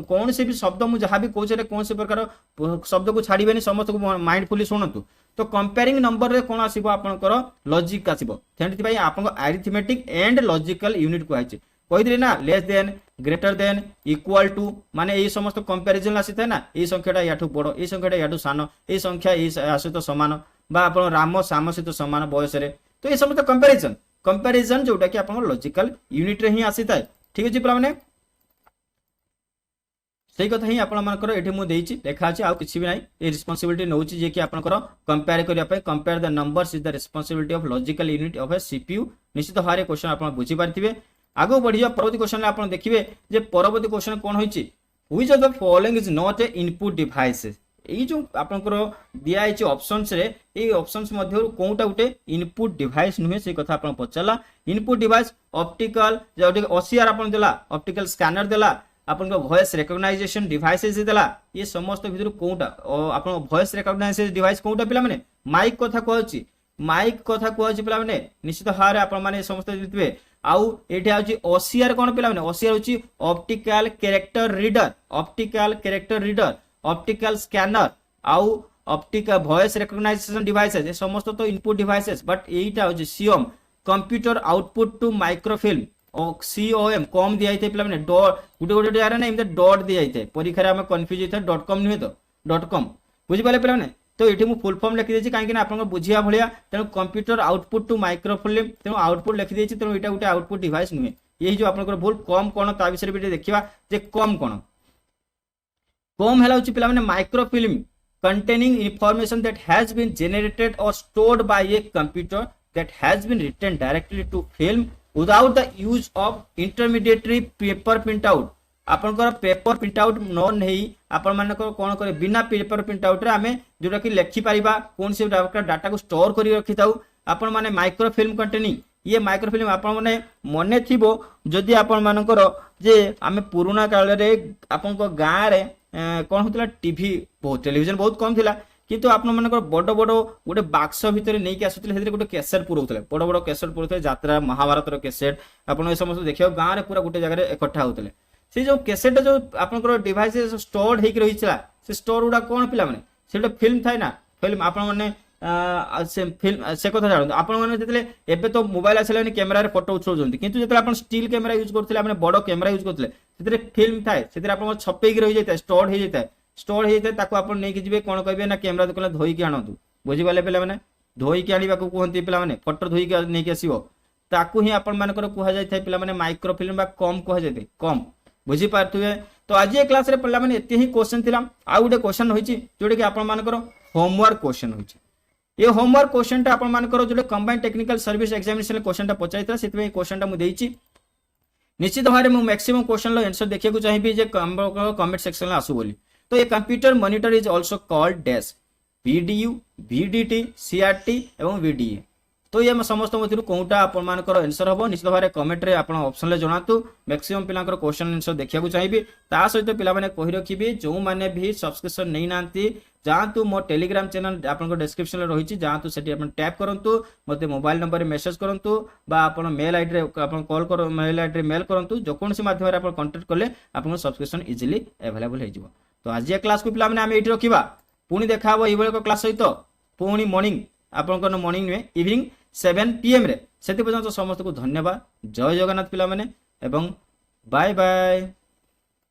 A: कौन से भी शब्द मु जहां भी कहै रे कौन से प्रकार शब्द को छाड़ीबेनी समस्त को माइंडफुली सुनतु तो कंपेयरिंग नंबर रे कोन आसीबो आपनकर लॉजिक आसीबो थेंति भाई आपन अरिथमेटिक एंड लॉजिकल यूनिट को आइछि कहि दिले ना less than greater than equal to माने ए समस्त कंपैरिजन आसीथे ना ए संख्याटा याठू बडो ए संख्याटा याठू सानो ए संख्या ए आसीतो समान बा आपन राम साम सहित समान बयस रे तो ए समस्त कंपैरिजन जोटा कि आपन लॉजिकल यूनिट रे ही आसीताय ठीक अछि पिला माने सही कथा ही आपण मानकर एठी मु देइछि लेखा अछि आ किछि भी नै ए रिस्पांसिबिलिटी नउछि जे कि आपनकर कंपेयर करिया पय compare the numbers is the responsibility of logical unit of A CPU निश्चित हारे क्वेश्चन आपण बुझी पारथिबे आगो बढ़ी जा परवर्ती क्वेश्चन आपण देखिबे जे परवर्ती क्वेश्चन कोन होइछि which of the following is not a input devices एई जो आपनकर दिया आइछि ऑप्शंस रे ए ऑप्शंस मध्ये कोउटा उटे इनपुट डिवाइस नुहे से कथा आपण पचला इनपुट डिवाइस ऑप्टिकल जे ओसीआर आपण देला ऑप्टिकल स्कैनर देला आपन को वॉइस रिकॉग्नाइजेशन डिवाइसेस देला ये समस्त भितर कोउटा आपन वॉइस रिकॉग्नाइजेशन डिवाइस कोउटा पिला माने माइक कथा कथा कहछि पिला माने निश्चित हारे आपन माने समस्त दितबे आउ एठी आउछि ओसीआर कोन पिला माने ओसीआर होछि optical character reader optical scanner आउ ऑप्टिकल वॉइस रिकॉग्नाइजेशन डिवाइसेस ये समस्त तो इनपुट डिवाइसेस बट एटा होछि COM computer output to microfilm COM कम दिया थे पिला माने डॉट गुटे जारे ना एमते डॉट दिया थे परीक्षा रे हम कंफ्यूज थे .com नुहे तो .com बुझि पाले पिला माने तो एठी मु फुल फॉर्म लिखि देछि काहे कि ना आपन बुझिया भलिया तेनु कंप्यूटर आउटपुट टू माइक्रोफिल्म तेनु आउटपुट लिखि देछि तेनु एटा गुटे आउटपुट डिवाइस नुहे यही जो आपन भूल कम कोन ता विषय भी देखिबा जे कम हेला होछि पिला माने microfilm containing information that has been generated or stored by a computer that has been written directly to film without the use of intermediary paper printout आपनकर पेपर प्रिंट आउट न नहीं आपन मानकर कोन करे बिना पेपर प्रिंट आउट रे हमें जोटा कि लिखि परिबा कोन से डाटा को स्टोर करी रखि ताऊ आपन माने माइक्रोफिल्म कंटेनिंग ये माइक्रोफिल्म आपन माने मने थिबो जदि आपन मानकर जे हमें पुराना काल रे आपन को गां रे कोन होतला टीवी बहुत टेलीविजन बहुत कम थिला किंतु आपन मानकर बड़ गोटे बाक्स भितर नै कि आसुतले हेदरे गोटे कैसेट पुरौतले बड़ कैसेट पुरौतले यात्रा महाभारत रो कैसेट आपन ए समस्त देखियो गां रे पूरा गोटे जगह रे इकट्ठा होतले से जो कैसेट जो आपनकर डिवाइस स्टोर होइक रही छला से स्टोर गुडा कोन पिला माने से फिल्म थाय ना फिल्म आपण माने से फिल्म से कथा जानते आपण माने जेतले एबे तो मोबाइल आसले कैमेरा रे फोटो उछौजंती किंतु जेतले आपण स्टील कैमेरा यूज करथिले आपण बडो कैमेरा यूज करथिले सेतरे फिल्म थाय सेतरे आपण छपेक रही जाय स्टोर हो जाय स्टोर हो जाय ताको आपण नै कि जिवे कोन कहबे ना कैमेरा दुकान धोई के आनंतु बुझी गले पिला माने धोई के आनिबा को कहंती पिला माने फोटो धोई के नै के आसीबो ताकू ही आपण मानकर कुहा जाय थाय पिला माने माइक्रोफिल्म बा कम कह जाय कम बुझी पारथुए। तो आज ये क्लास रे पिला माने एते ही क्वेश्चन थिला आ गुटे क्वेश्चन होईची जोडे कि आपण मानकर होमवर्क क्वेश्चन होईची ये होमवर्क क्वेश्चन टा आपण मानकर जोडे combined technical service examination question टा पचाइतला सेतबे क्वेश्चन टा मु देईची निश्चित भाव में मैक्सिमम क्वेश्चन लो आंसर देखिए को चाहिए जे कमेंट सेक्शन में आसु बोली। तो ये computer monitor is also called dash VDU VDT CRT एवं VDA। तो ये समस्त मध्य कौटा आपर आंसर हम निश्चित भाव में कमेंट रे आपण ऑप्शन ले जणातु मैक्सिमम पिला क्वेश्चन आंसर देखिया को चाहिए ता सहित पिला माने कहि रखिबे जो माने भी सब्सक्रिप्शन नै नांती जातु मो टेलीग्राम चैनल आपन डिस्क्रिप्शन में रही जातु सेठी आपन टैप करंतु मते मोबाइल नंबर रे मेसेज करंतु बा आपन मेल आईडी रे आपन कॉल कर मेल आईडी रे मेल करंतु जो कोनसी माध्यम रे आपन कांटेक्ट करले आपन सब्सक्रिप्शन इजीली अवेलेबल हो जिवो। तो आज ये क्लास को पिला माने हम एठी रखिबा पुणी देखा हबो एबे को क्लास सहित पुणी मॉर्निंग आपन मॉर्निंग में इवनिंग 7 PM रे सेति पर्यंत समस्त को धन्यवाद। जय जगन्नाथ पिला माने एवं बाय बाय।